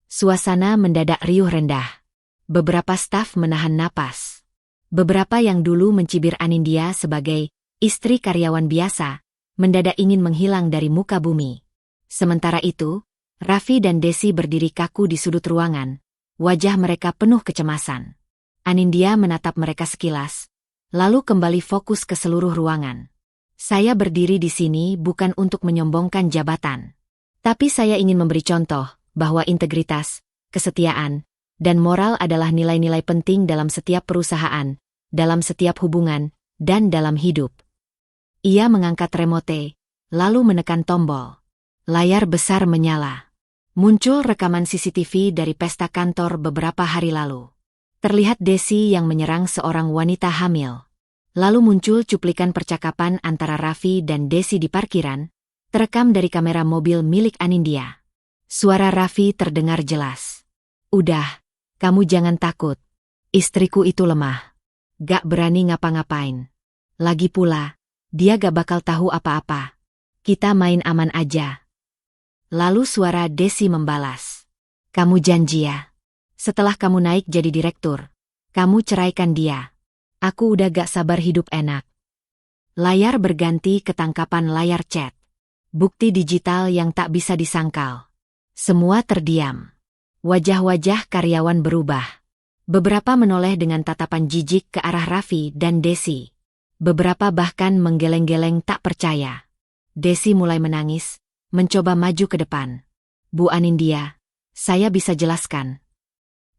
Suasana mendadak riuh rendah. Beberapa staf menahan napas. Beberapa yang dulu mencibir Anindya sebagai istri karyawan biasa, mendadak ingin menghilang dari muka bumi. Sementara itu, Raffi dan Desi berdiri kaku di sudut ruangan. Wajah mereka penuh kecemasan. Anindya menatap mereka sekilas, lalu kembali fokus ke seluruh ruangan. Saya berdiri di sini bukan untuk menyombongkan jabatan. Tapi saya ingin memberi contoh bahwa integritas, kesetiaan, dan moral adalah nilai-nilai penting dalam setiap perusahaan, dalam setiap hubungan, dan dalam hidup. Ia mengangkat remote, lalu menekan tombol. Layar besar menyala. Muncul rekaman CCTV dari pesta kantor beberapa hari lalu. Terlihat Desi yang menyerang seorang wanita hamil. Lalu muncul cuplikan percakapan antara Raffi dan Desi di parkiran, terekam dari kamera mobil milik Anindya. Suara Raffi terdengar jelas. Udah, kamu jangan takut. Istriku itu lemah. Gak berani ngapa-ngapain. Lagi pula, dia gak bakal tahu apa-apa. Kita main aman aja. Lalu suara Desi membalas. Kamu janji ya? Setelah kamu naik jadi direktur, kamu ceraikan dia. Aku udah gak sabar hidup enak. Layar berganti ke tangkapan layar chat. Bukti digital yang tak bisa disangkal. Semua terdiam. Wajah-wajah karyawan berubah. Beberapa menoleh dengan tatapan jijik ke arah Raffi dan Desi. Beberapa bahkan menggeleng-geleng tak percaya. Desi mulai menangis, mencoba maju ke depan. Bu Anindya, saya bisa jelaskan.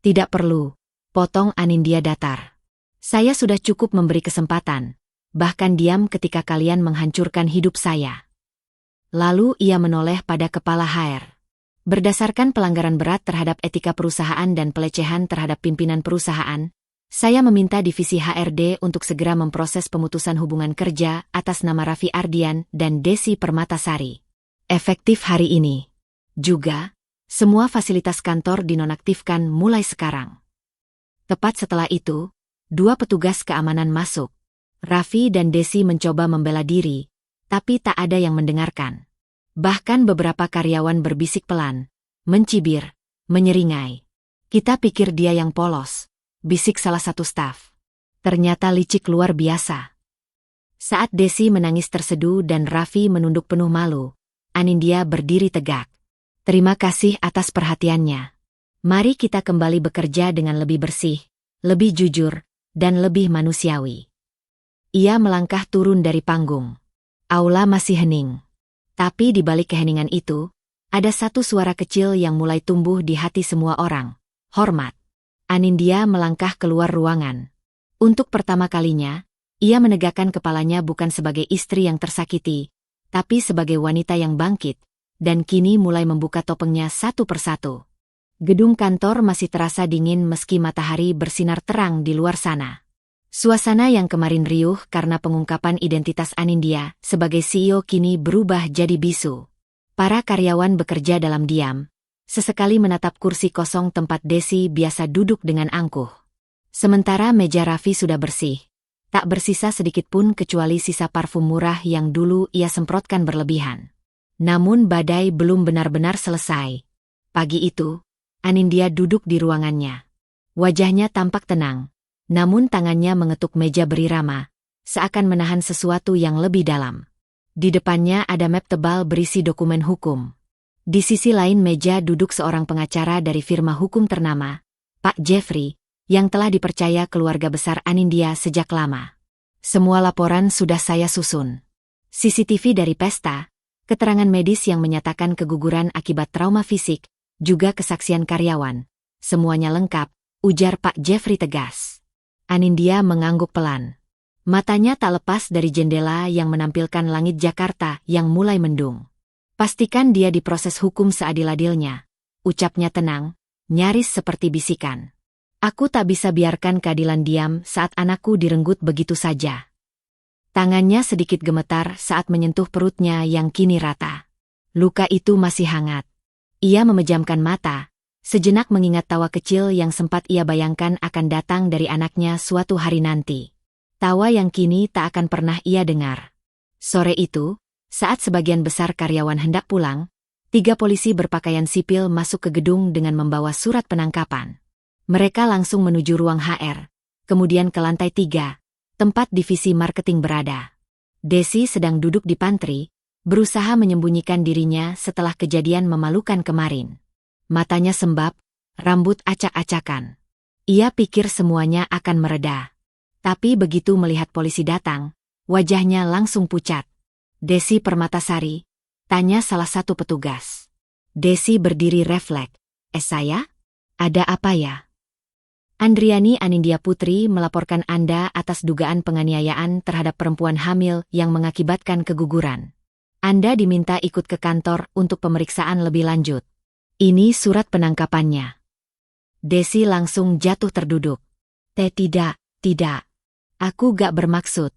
Tidak perlu, potong Anindya datar. Saya sudah cukup memberi kesempatan. bahkan diam ketika kalian menghancurkan hidup saya. Lalu ia menoleh pada kepala HR. Berdasarkan pelanggaran berat terhadap etika perusahaan dan pelecehan terhadap pimpinan perusahaan, saya meminta divisi HRD untuk segera memproses pemutusan hubungan kerja atas nama Raffi Ardian dan Desi Permatasari. Efektif hari ini. Juga, semua fasilitas kantor dinonaktifkan mulai sekarang. Tepat setelah itu, 2 petugas keamanan masuk. Raffi dan Desi mencoba membela diri, tapi tak ada yang mendengarkan. Bahkan beberapa karyawan berbisik pelan, mencibir, menyeringai. Kita pikir dia yang polos, bisik salah satu staf. Ternyata licik luar biasa. Saat Desi menangis terseduh dan Raffi menunduk penuh malu, Anindya berdiri tegak. Terima kasih atas perhatiannya. Mari kita kembali bekerja dengan lebih bersih, lebih jujur, dan lebih manusiawi. Ia melangkah turun dari panggung. Aula masih hening. Tapi di balik keheningan itu, ada satu suara kecil yang mulai tumbuh di hati semua orang. Hormat. Anindya melangkah keluar ruangan. Untuk pertama kalinya, ia menegakkan kepalanya bukan sebagai istri yang tersakiti, tapi sebagai wanita yang bangkit, dan kini mulai membuka topengnya satu persatu. Gedung kantor masih terasa dingin meski matahari bersinar terang di luar sana. Suasana yang kemarin riuh karena pengungkapan identitas Anindya sebagai CEO kini berubah jadi bisu. Para karyawan bekerja dalam diam, sesekali menatap kursi kosong tempat Desi biasa duduk dengan angkuh. Sementara meja Raffi sudah bersih, tak bersisa sedikit pun kecuali sisa parfum murah yang dulu ia semprotkan berlebihan. Namun badai belum benar-benar selesai. Pagi itu, Anindya duduk di ruangannya. Wajahnya tampak tenang. Namun tangannya mengetuk meja berirama, seakan menahan sesuatu yang lebih dalam. Di depannya ada map tebal berisi dokumen hukum. Di sisi lain meja duduk seorang pengacara dari firma hukum ternama, Pak Jeffrey, yang telah dipercaya keluarga besar Anindya sejak lama. Semua laporan sudah saya susun. CCTV dari pesta, keterangan medis yang menyatakan keguguran akibat trauma fisik, juga kesaksian karyawan. Semuanya lengkap, ujar Pak Jeffrey tegas. Anindya mengangguk pelan. Matanya tak lepas dari jendela yang menampilkan langit Jakarta yang mulai mendung. Pastikan dia diproses hukum seadil-adilnya. Ucapnya tenang, nyaris seperti bisikan. Aku tak bisa biarkan keadilan diam saat anakku direnggut begitu saja. Tangannya sedikit gemetar saat menyentuh perutnya yang kini rata. Luka itu masih hangat. Ia memejamkan mata. Sejenak mengingat tawa kecil yang sempat ia bayangkan akan datang dari anaknya suatu hari nanti. Tawa yang kini tak akan pernah ia dengar. Sore itu, saat sebagian besar karyawan hendak pulang, 3 polisi berpakaian sipil masuk ke gedung dengan membawa surat penangkapan. Mereka langsung menuju ruang HR, kemudian ke lantai 3, tempat divisi marketing berada. Desi sedang duduk di pantry, berusaha menyembunyikan dirinya setelah kejadian memalukan kemarin. Matanya sembab, rambut acak-acakan. Ia pikir semuanya akan mereda. Tapi begitu melihat polisi datang, wajahnya langsung pucat. Desi Permatasari, tanya salah satu petugas. Desi berdiri refleks. Saya? Ada apa ya? Andriani Anindya Putri melaporkan Anda atas dugaan penganiayaan terhadap perempuan hamil yang mengakibatkan keguguran. Anda diminta ikut ke kantor untuk pemeriksaan lebih lanjut. Ini surat penangkapannya. Desi langsung jatuh terduduk. Tidak. Aku gak bermaksud.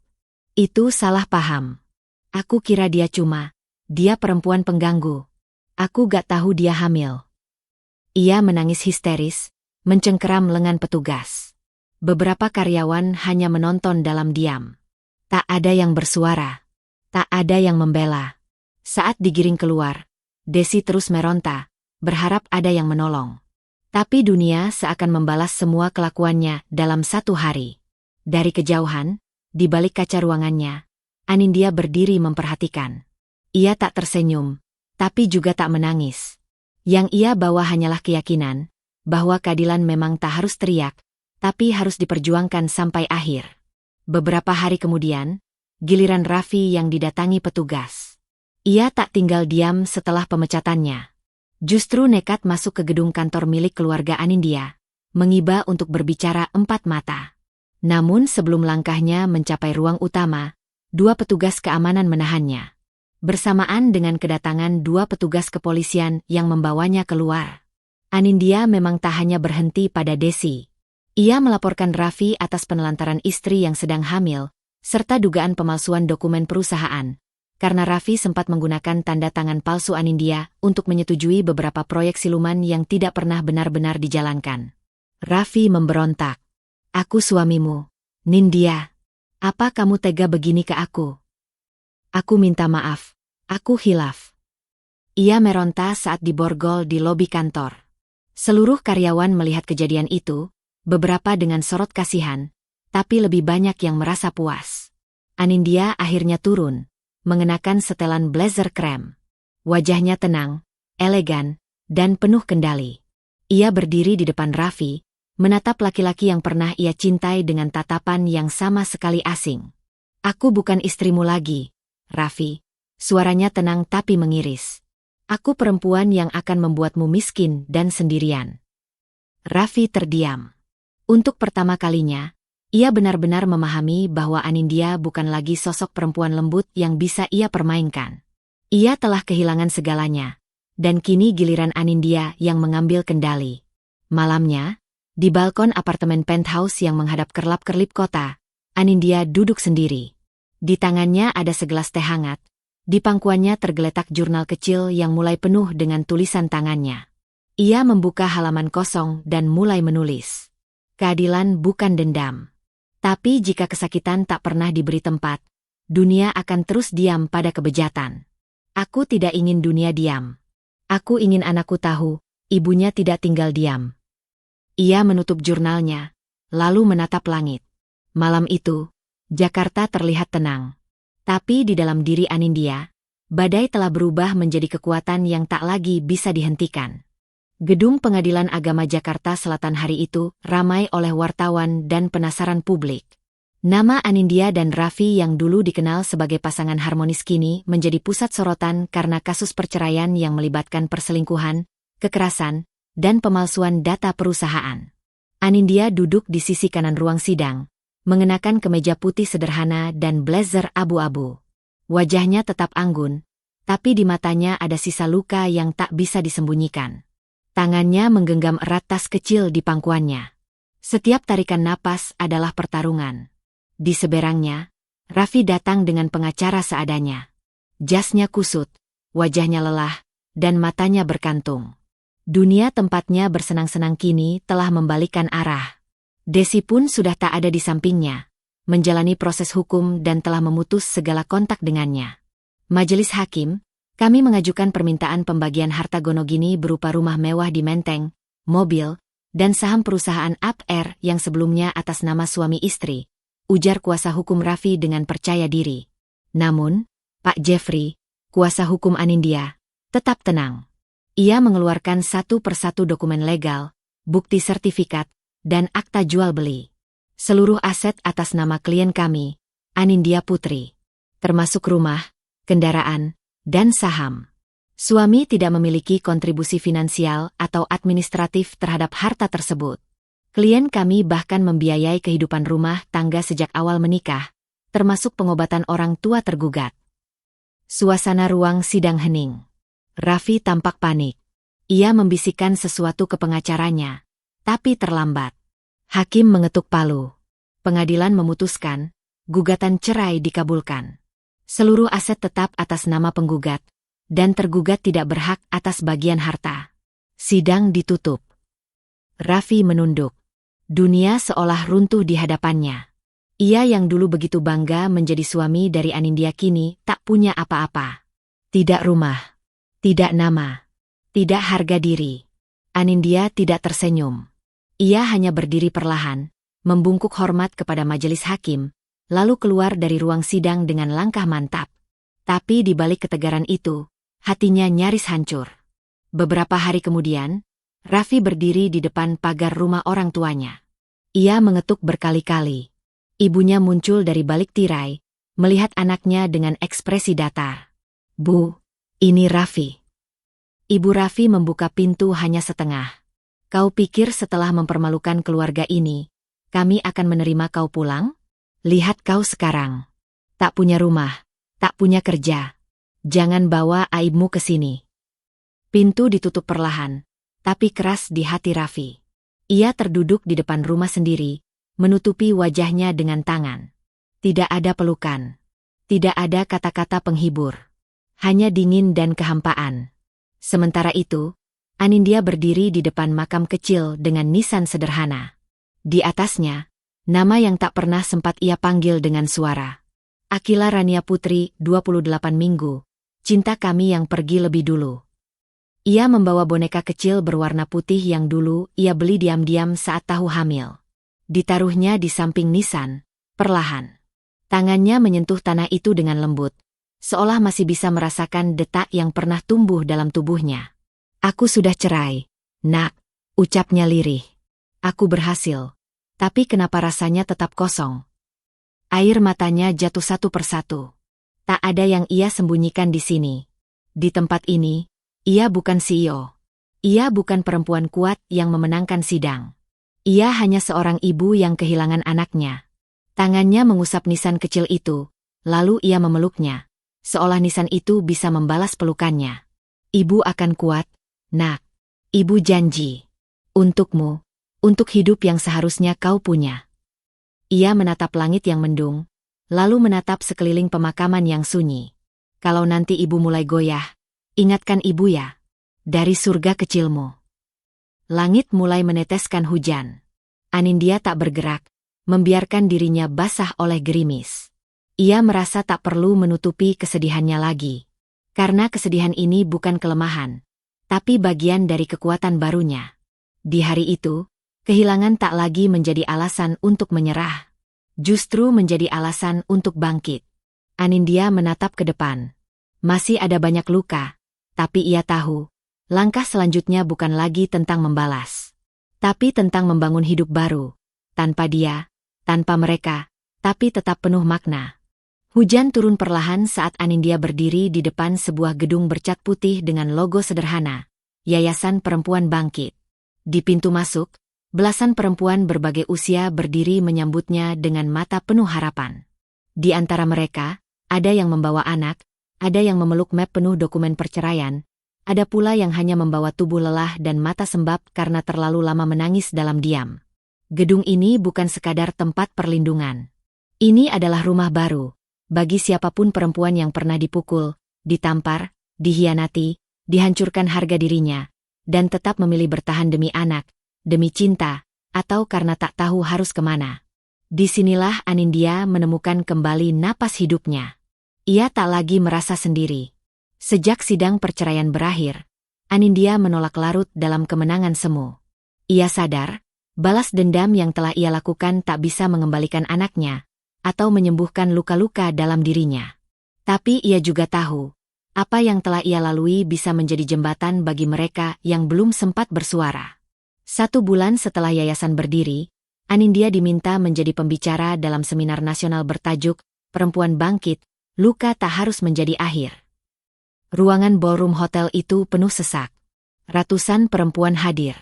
Itu salah paham. Aku kira dia dia perempuan pengganggu. Aku gak tahu dia hamil. Ia menangis histeris, mencengkeram lengan petugas. Beberapa karyawan hanya menonton dalam diam. Tak ada yang bersuara. Tak ada yang membela. Saat digiring keluar, Desi terus meronta, berharap ada yang menolong. Tapi dunia seakan membalas semua kelakuannya dalam satu hari. Dari kejauhan, di balik kaca ruangannya, Anindya berdiri memperhatikan. Ia tak tersenyum, tapi juga tak menangis. Yang ia bawa hanyalah keyakinan bahwa keadilan memang tak harus teriak, tapi harus diperjuangkan sampai akhir. Beberapa hari kemudian, giliran Raffi yang didatangi petugas. Ia tak tinggal diam setelah pemecatannya. Justru nekat masuk ke gedung kantor milik keluarga Anindya, mengiba untuk berbicara empat mata. Namun sebelum langkahnya mencapai ruang utama, dua petugas keamanan menahannya. Bersamaan dengan kedatangan dua petugas kepolisian yang membawanya keluar. Anindya memang tak hanya berhenti pada Desi. Ia melaporkan Raffi atas penelantaran istri yang sedang hamil, serta dugaan pemalsuan dokumen perusahaan. Karena Raffi sempat menggunakan tanda tangan palsu Anindya untuk menyetujui beberapa proyek siluman yang tidak pernah benar-benar dijalankan. Raffi memberontak. Aku suamimu, Nindya. Apa kamu tega begini ke aku? Aku minta maaf. Aku hilaf. Ia meronta saat diborgol di lobi kantor. Seluruh karyawan melihat kejadian itu, beberapa dengan sorot kasihan, tapi lebih banyak yang merasa puas. Anindya akhirnya turun, mengenakan setelan blazer krem. Wajahnya tenang, elegan, dan penuh kendali. Ia berdiri di depan Raffi, menatap laki-laki yang pernah ia cintai dengan tatapan yang sama sekali asing. Aku bukan istrimu lagi, Raffi. Suaranya tenang tapi mengiris. Aku perempuan yang akan membuatmu miskin dan sendirian. Raffi terdiam. Untuk pertama kalinya, ia benar-benar memahami bahwa Anindya bukan lagi sosok perempuan lembut yang bisa ia permainkan. Ia telah kehilangan segalanya, dan kini giliran Anindya yang mengambil kendali. Malamnya, di balkon apartemen penthouse yang menghadap kerlap-kerlip kota, Anindya duduk sendiri. Di tangannya ada segelas teh hangat, di pangkuannya tergeletak jurnal kecil yang mulai penuh dengan tulisan tangannya. Ia membuka halaman kosong dan mulai menulis. Keadilan bukan dendam. Tapi jika kesakitan tak pernah diberi tempat, dunia akan terus diam pada kebejatan. Aku tidak ingin dunia diam. Aku ingin anakku tahu, ibunya tidak tinggal diam. Ia menutup jurnalnya, lalu menatap langit. Malam itu, Jakarta terlihat tenang. Tapi di dalam diri Anindya, badai telah berubah menjadi kekuatan yang tak lagi bisa dihentikan. Gedung Pengadilan Agama Jakarta Selatan hari itu ramai oleh wartawan dan penasaran publik. Nama Anindya dan Raffi yang dulu dikenal sebagai pasangan harmonis kini menjadi pusat sorotan karena kasus perceraian yang melibatkan perselingkuhan, kekerasan, dan pemalsuan data perusahaan. Anindya duduk di sisi kanan ruang sidang, mengenakan kemeja putih sederhana dan blazer abu-abu. Wajahnya tetap anggun, tapi di matanya ada sisa luka yang tak bisa disembunyikan. Tangannya menggenggam erat tas kecil di pangkuannya. Setiap tarikan napas adalah pertarungan. Di seberangnya, Raffi datang dengan pengacara seadanya. Jasnya kusut, wajahnya lelah, dan matanya berkantung. Dunia tempatnya bersenang-senang kini telah membalikkan arah. Desi pun sudah tak ada di sampingnya, menjalani proses hukum dan telah memutus segala kontak dengannya. Majelis Hakim, kami mengajukan permintaan pembagian harta Gonogini berupa rumah mewah di Menteng, mobil, dan saham perusahaan Up Air yang sebelumnya atas nama suami istri, ujar kuasa hukum Raffi dengan percaya diri. Namun, Pak Jeffrey, kuasa hukum Anindya, tetap tenang. Ia mengeluarkan satu persatu dokumen legal, bukti sertifikat, dan akta jual beli. Seluruh aset atas nama klien kami, Anindya Putri, termasuk rumah, kendaraan, dan saham. Suami tidak memiliki kontribusi finansial atau administratif terhadap harta tersebut. Klien kami bahkan membiayai kehidupan rumah tangga sejak awal menikah, termasuk pengobatan orang tua tergugat. Suasana ruang sidang hening. Raffi tampak panik. Ia membisikkan sesuatu ke pengacaranya, tapi terlambat. Hakim mengetuk palu. Pengadilan memutuskan, gugatan cerai dikabulkan. Seluruh aset tetap atas nama penggugat, dan tergugat tidak berhak atas bagian harta. Sidang ditutup. Raffi menunduk. Dunia seolah runtuh di hadapannya. Ia yang dulu begitu bangga menjadi suami dari Anindya kini tak punya apa-apa. Tidak rumah. Tidak nama. Tidak harga diri. Anindya tidak tersenyum. Ia hanya berdiri perlahan, membungkuk hormat kepada majelis hakim, lalu keluar dari ruang sidang dengan langkah mantap. Tapi di balik ketegaran itu, hatinya nyaris hancur. Beberapa hari kemudian, Raffi berdiri di depan pagar rumah orang tuanya. Ia mengetuk berkali-kali. Ibunya muncul dari balik tirai, melihat anaknya dengan ekspresi datar. "Bu, ini Raffi." Ibu Raffi membuka pintu hanya setengah. "Kau pikir setelah mempermalukan keluarga ini, kami akan menerima kau pulang? Lihat kau sekarang. Tak punya rumah, tak punya kerja. Jangan bawa aibmu ke sini. Pintu ditutup perlahan, tapi keras di hati Raffi. Ia terduduk di depan rumah sendiri, menutupi wajahnya dengan tangan. Tidak ada pelukan. Tidak ada kata-kata penghibur. Hanya dingin dan kehampaan. Sementara itu, Anindya berdiri di depan makam kecil dengan nisan sederhana. Di atasnya, nama yang tak pernah sempat ia panggil dengan suara. Akila Rania Putri, 28 minggu. Cinta kami yang pergi lebih dulu. Ia membawa boneka kecil berwarna putih yang dulu ia beli diam-diam saat tahu hamil. Ditaruhnya di samping nisan, perlahan. Tangannya menyentuh tanah itu dengan lembut, seolah masih bisa merasakan detak yang pernah tumbuh dalam tubuhnya. Aku sudah cerai, nak, ucapnya lirih. Aku berhasil, tapi kenapa rasanya tetap kosong? Air matanya jatuh satu persatu. Tak ada yang ia sembunyikan di sini. Di tempat ini, ia bukan CEO. Ia bukan perempuan kuat yang memenangkan sidang. Ia hanya seorang ibu yang kehilangan anaknya. Tangannya mengusap nisan kecil itu, lalu ia memeluknya, seolah nisan itu bisa membalas pelukannya. Ibu akan kuat, nak. Ibu janji. Untukmu, untuk hidup yang seharusnya kau punya. Ia menatap langit yang mendung, lalu menatap sekeliling pemakaman yang sunyi. Kalau nanti ibu mulai goyah, ingatkan ibu ya. Dari surga kecilmu. Langit mulai meneteskan hujan. Anindya tak bergerak, membiarkan dirinya basah oleh gerimis. Ia merasa tak perlu menutupi kesedihannya lagi. Karena kesedihan ini bukan kelemahan, tapi bagian dari kekuatan barunya. Di hari itu, kehilangan tak lagi menjadi alasan untuk menyerah. Justru menjadi alasan untuk bangkit. Anindya menatap ke depan. Masih ada banyak luka, tapi ia tahu, langkah selanjutnya bukan lagi tentang membalas, tapi tentang membangun hidup baru. Tanpa dia, tanpa mereka, tapi tetap penuh makna. Hujan turun perlahan saat Anindya berdiri di depan sebuah gedung bercat putih dengan logo sederhana, Yayasan Perempuan Bangkit. Di pintu masuk, belasan perempuan berbagai usia berdiri menyambutnya dengan mata penuh harapan. Di antara mereka, ada yang membawa anak, ada yang memeluk map penuh dokumen perceraian, ada pula yang hanya membawa tubuh lelah dan mata sembab karena terlalu lama menangis dalam diam. Gedung ini bukan sekadar tempat perlindungan. Ini adalah rumah baru, bagi siapapun perempuan yang pernah dipukul, ditampar, dihianati, dihancurkan harga dirinya, dan tetap memilih bertahan demi anak, demi cinta, atau karena tak tahu harus kemana. Disinilah Anindya menemukan kembali napas hidupnya. Ia tak lagi merasa sendiri. Sejak sidang perceraian berakhir, Anindya menolak larut dalam kemenangan semu. Ia sadar, balas dendam yang telah ia lakukan tak bisa mengembalikan anaknya, atau menyembuhkan luka-luka dalam dirinya. Tapi ia juga tahu, apa yang telah ia lalui bisa menjadi jembatan bagi mereka yang belum sempat bersuara. 1 bulan setelah yayasan berdiri, Anindya diminta menjadi pembicara dalam seminar nasional bertajuk Perempuan Bangkit, Luka Tak Harus Menjadi Akhir. Ruangan ballroom hotel itu penuh sesak. Ratusan perempuan hadir.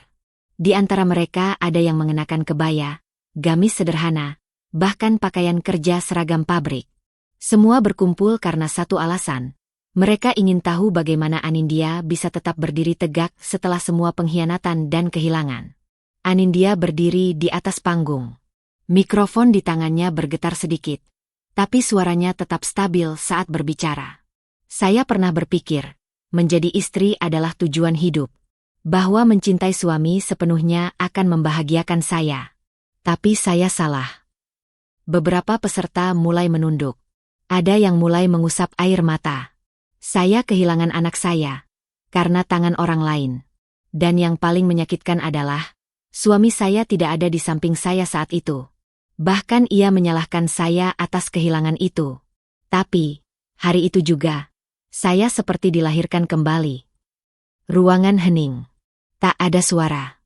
Di antara mereka ada yang mengenakan kebaya, gamis sederhana, bahkan pakaian kerja seragam pabrik. Semua berkumpul karena satu alasan. Mereka ingin tahu bagaimana Anindya bisa tetap berdiri tegak setelah semua pengkhianatan dan kehilangan. Anindya berdiri di atas panggung. Mikrofon di tangannya bergetar sedikit, tapi suaranya tetap stabil saat berbicara. Saya pernah berpikir, menjadi istri adalah tujuan hidup. Bahwa mencintai suami sepenuhnya akan membahagiakan saya. Tapi saya salah. Beberapa peserta mulai menunduk. Ada yang mulai mengusap air mata. Saya kehilangan anak saya karena tangan orang lain. Dan yang paling menyakitkan adalah, suami saya tidak ada di samping saya saat itu. Bahkan ia menyalahkan saya atas kehilangan itu. Tapi, hari itu juga, saya seperti dilahirkan kembali. Ruangan hening. Tak ada suara.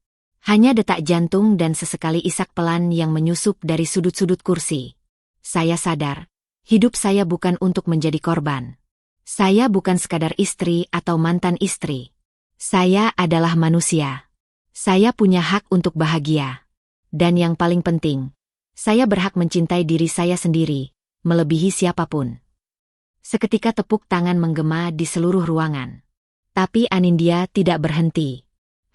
Hanya detak jantung dan sesekali isak pelan yang menyusup dari sudut-sudut kursi. Saya sadar, hidup saya bukan untuk menjadi korban. Saya bukan sekadar istri atau mantan istri. Saya adalah manusia. Saya punya hak untuk bahagia. Dan yang paling penting, Saya berhak mencintai diri saya sendiri, melebihi siapapun. Seketika tepuk tangan menggema di seluruh ruangan. Tapi Anindya tidak berhenti.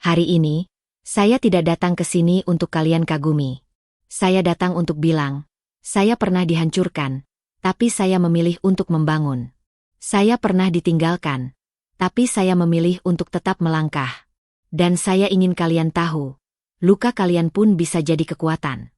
Hari ini, saya tidak datang ke sini untuk kalian kagumi. Saya datang untuk bilang, saya pernah dihancurkan, tapi saya memilih untuk membangun. Saya pernah ditinggalkan, tapi saya memilih untuk tetap melangkah. Dan saya ingin kalian tahu, luka kalian pun bisa jadi kekuatan.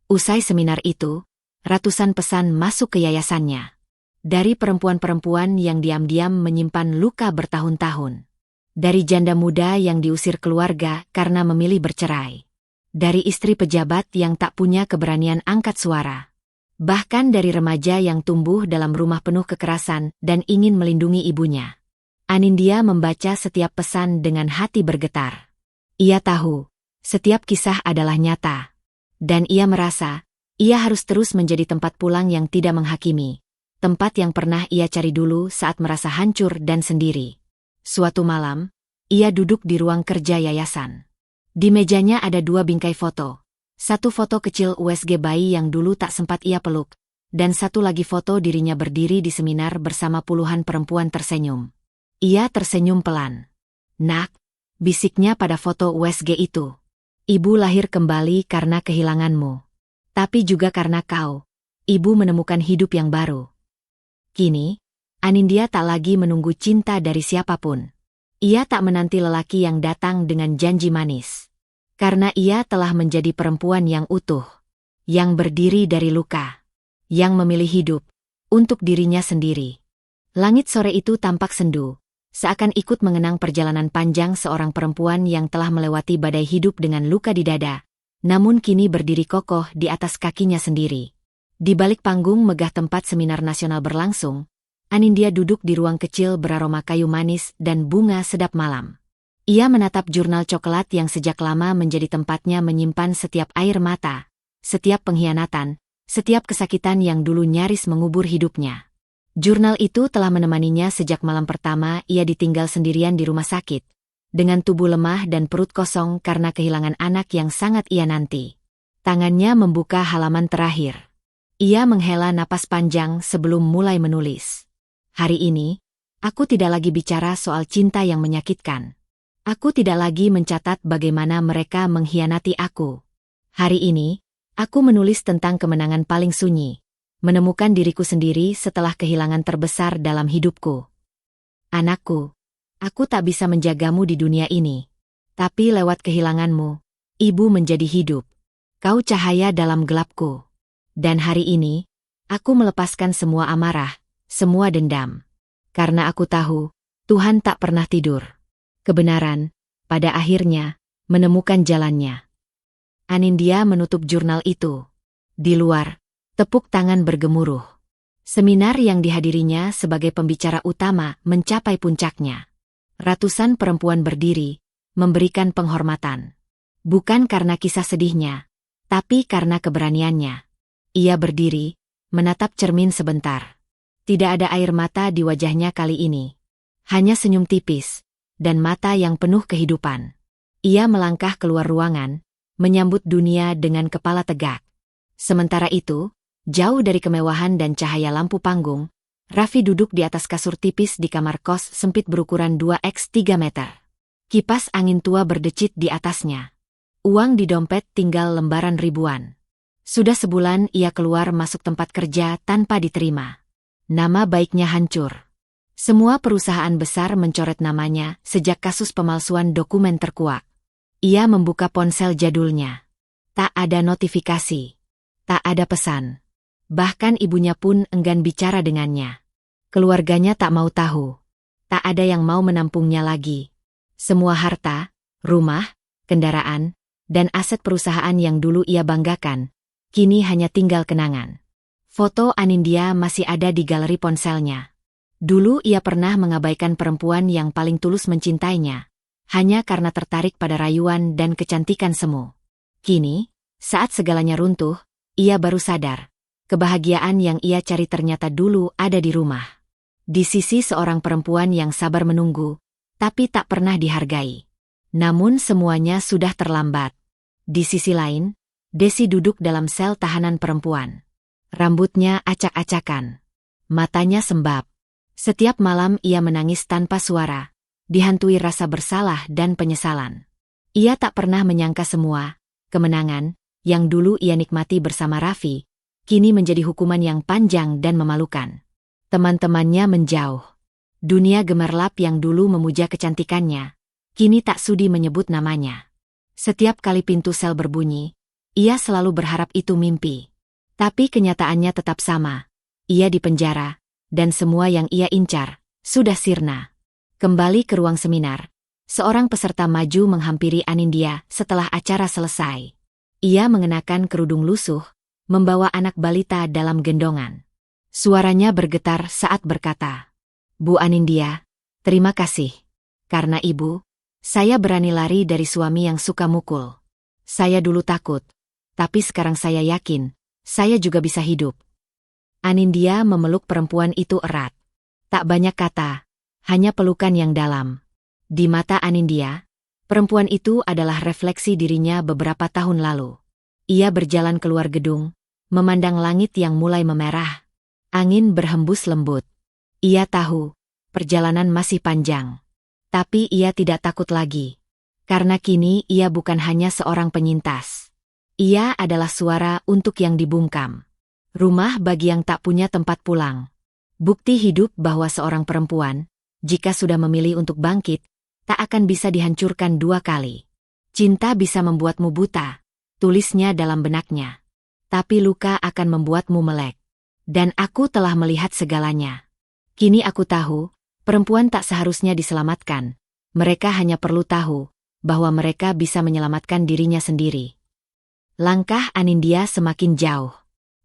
Usai seminar itu, ratusan pesan masuk ke yayasannya. Dari perempuan-perempuan yang diam-diam menyimpan luka bertahun-tahun. Dari janda muda yang diusir keluarga karena memilih bercerai. Dari istri pejabat yang tak punya keberanian angkat suara. Bahkan dari remaja yang tumbuh dalam rumah penuh kekerasan dan ingin melindungi ibunya. Anindya membaca setiap pesan dengan hati bergetar. Ia tahu, setiap kisah adalah nyata. Dan ia merasa, ia harus terus menjadi tempat pulang yang tidak menghakimi. Tempat yang pernah ia cari dulu saat merasa hancur dan sendiri. Suatu malam, ia duduk di ruang kerja yayasan. Di mejanya ada 2 bingkai foto. Satu foto kecil USG bayi yang dulu tak sempat ia peluk, dan satu lagi foto dirinya berdiri di seminar bersama puluhan perempuan tersenyum. Ia tersenyum pelan. Nak, bisiknya pada foto USG itu. Ibu lahir kembali karena kehilanganmu. Tapi juga karena kau. Ibu menemukan hidup yang baru. Kini, Anindya tak lagi menunggu cinta dari siapapun. Ia tak menanti lelaki yang datang dengan janji manis. Karena ia telah menjadi perempuan yang utuh. Yang berdiri dari luka. Yang memilih hidup. Untuk dirinya sendiri. Langit sore itu tampak sendu. Seakan ikut mengenang perjalanan panjang seorang perempuan yang telah melewati badai hidup dengan luka di dada. Namun kini berdiri kokoh di atas kakinya sendiri. Di balik panggung megah tempat seminar nasional berlangsung, Anindya duduk di ruang kecil beraroma kayu manis dan bunga sedap malam. Ia menatap jurnal coklat yang sejak lama menjadi tempatnya menyimpan setiap air mata, setiap pengkhianatan, setiap kesakitan yang dulu nyaris mengubur hidupnya. Jurnal itu telah menemaninya sejak malam pertama ia ditinggal sendirian di rumah sakit, dengan tubuh lemah dan perut kosong karena kehilangan anak yang sangat ia nanti. Tangannya membuka halaman terakhir. Ia menghela napas panjang sebelum mulai menulis. Hari ini, aku tidak lagi bicara soal cinta yang menyakitkan. Aku tidak lagi mencatat bagaimana mereka mengkhianati aku. Hari ini, aku menulis tentang kemenangan paling sunyi. Menemukan diriku sendiri setelah kehilangan terbesar dalam hidupku. Anakku, aku tak bisa menjagamu di dunia ini. Tapi lewat kehilanganmu, ibu menjadi hidup. Kau cahaya dalam gelapku. Dan hari ini, aku melepaskan semua amarah, semua dendam. Karena aku tahu, Tuhan tak pernah tidur. Kebenaran, pada akhirnya, menemukan jalannya. Anindya menutup jurnal itu. Di luar, tepuk tangan bergemuruh. Seminar yang dihadirinya sebagai pembicara utama mencapai puncaknya. Ratusan perempuan berdiri, memberikan penghormatan. Bukan karena kisah sedihnya, tapi karena keberaniannya. Ia berdiri, menatap cermin sebentar. Tidak ada air mata di wajahnya kali ini. Hanya senyum tipis, dan mata yang penuh kehidupan. Ia melangkah keluar ruangan, menyambut dunia dengan kepala tegak. Sementara itu, jauh dari kemewahan dan cahaya lampu panggung, Raffi duduk di atas kasur tipis di kamar kos sempit berukuran 2x3 meter. Kipas angin tua berdecit di atasnya. Uang di dompet tinggal lembaran ribuan. Sudah sebulan ia keluar masuk tempat kerja tanpa diterima. Nama baiknya hancur. Semua perusahaan besar mencoret namanya sejak kasus pemalsuan dokumen terkuak. Ia membuka ponsel jadulnya. Tak ada notifikasi. Tak ada pesan. Bahkan ibunya pun enggan bicara dengannya. Keluarganya tak mau tahu. Tak ada yang mau menampungnya lagi. Semua harta, rumah, kendaraan, dan aset perusahaan yang dulu ia banggakan, kini hanya tinggal kenangan. Foto Anindya masih ada di galeri ponselnya. Dulu ia pernah mengabaikan perempuan yang paling tulus mencintainya, hanya karena tertarik pada rayuan dan kecantikan semu. Kini, saat segalanya runtuh, ia baru sadar. Kebahagiaan yang ia cari ternyata dulu ada di rumah. Di sisi seorang perempuan yang sabar menunggu, tapi tak pernah dihargai. Namun semuanya sudah terlambat. Di sisi lain, Desi duduk dalam sel tahanan perempuan. Rambutnya acak-acakan. Matanya sembab. Setiap malam ia menangis tanpa suara, dihantui rasa bersalah dan penyesalan. Ia tak pernah menyangka semua kemenangan yang dulu ia nikmati bersama Raffi, kini menjadi hukuman yang panjang dan memalukan. Teman-temannya menjauh. Dunia gemerlap yang dulu memuja kecantikannya, kini tak sudi menyebut namanya. Setiap kali pintu sel berbunyi, ia selalu berharap itu mimpi. Tapi kenyataannya tetap sama. Ia dipenjara, dan semua yang ia incar sudah sirna. Kembali ke ruang seminar, seorang peserta maju menghampiri Anindya setelah acara selesai. Ia mengenakan kerudung lusuh, membawa anak balita dalam gendongan. Suaranya bergetar saat berkata, "Bu Anindya, terima kasih. Karena ibu, saya berani lari dari suami yang suka mukul. Saya dulu takut, tapi sekarang saya yakin, saya juga bisa hidup." Anindya memeluk perempuan itu erat. Tak banyak kata, hanya pelukan yang dalam. Di mata Anindya, perempuan itu adalah refleksi dirinya beberapa tahun lalu. Ia berjalan keluar gedung, memandang langit yang mulai memerah. Angin berhembus lembut. Ia tahu, perjalanan masih panjang. Tapi ia tidak takut lagi. Karena kini ia bukan hanya seorang penyintas. Ia adalah suara untuk yang dibungkam. Rumah bagi yang tak punya tempat pulang. Bukti hidup bahwa seorang perempuan, jika sudah memilih untuk bangkit, tak akan bisa dihancurkan dua kali. Cinta bisa membuatmu buta, tulisnya dalam benaknya. Tapi luka akan membuatmu melek. Dan aku telah melihat segalanya. Kini aku tahu, perempuan tak seharusnya diselamatkan. Mereka hanya perlu tahu bahwa mereka bisa menyelamatkan dirinya sendiri. Langkah Anindya semakin jauh.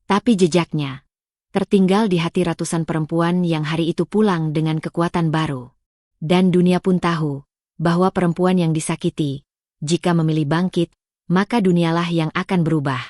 Tapi jejaknya tertinggal di hati ratusan perempuan yang hari itu pulang dengan kekuatan baru. Dan dunia pun tahu bahwa perempuan yang disakiti, jika memilih bangkit, maka dunialah yang akan berubah.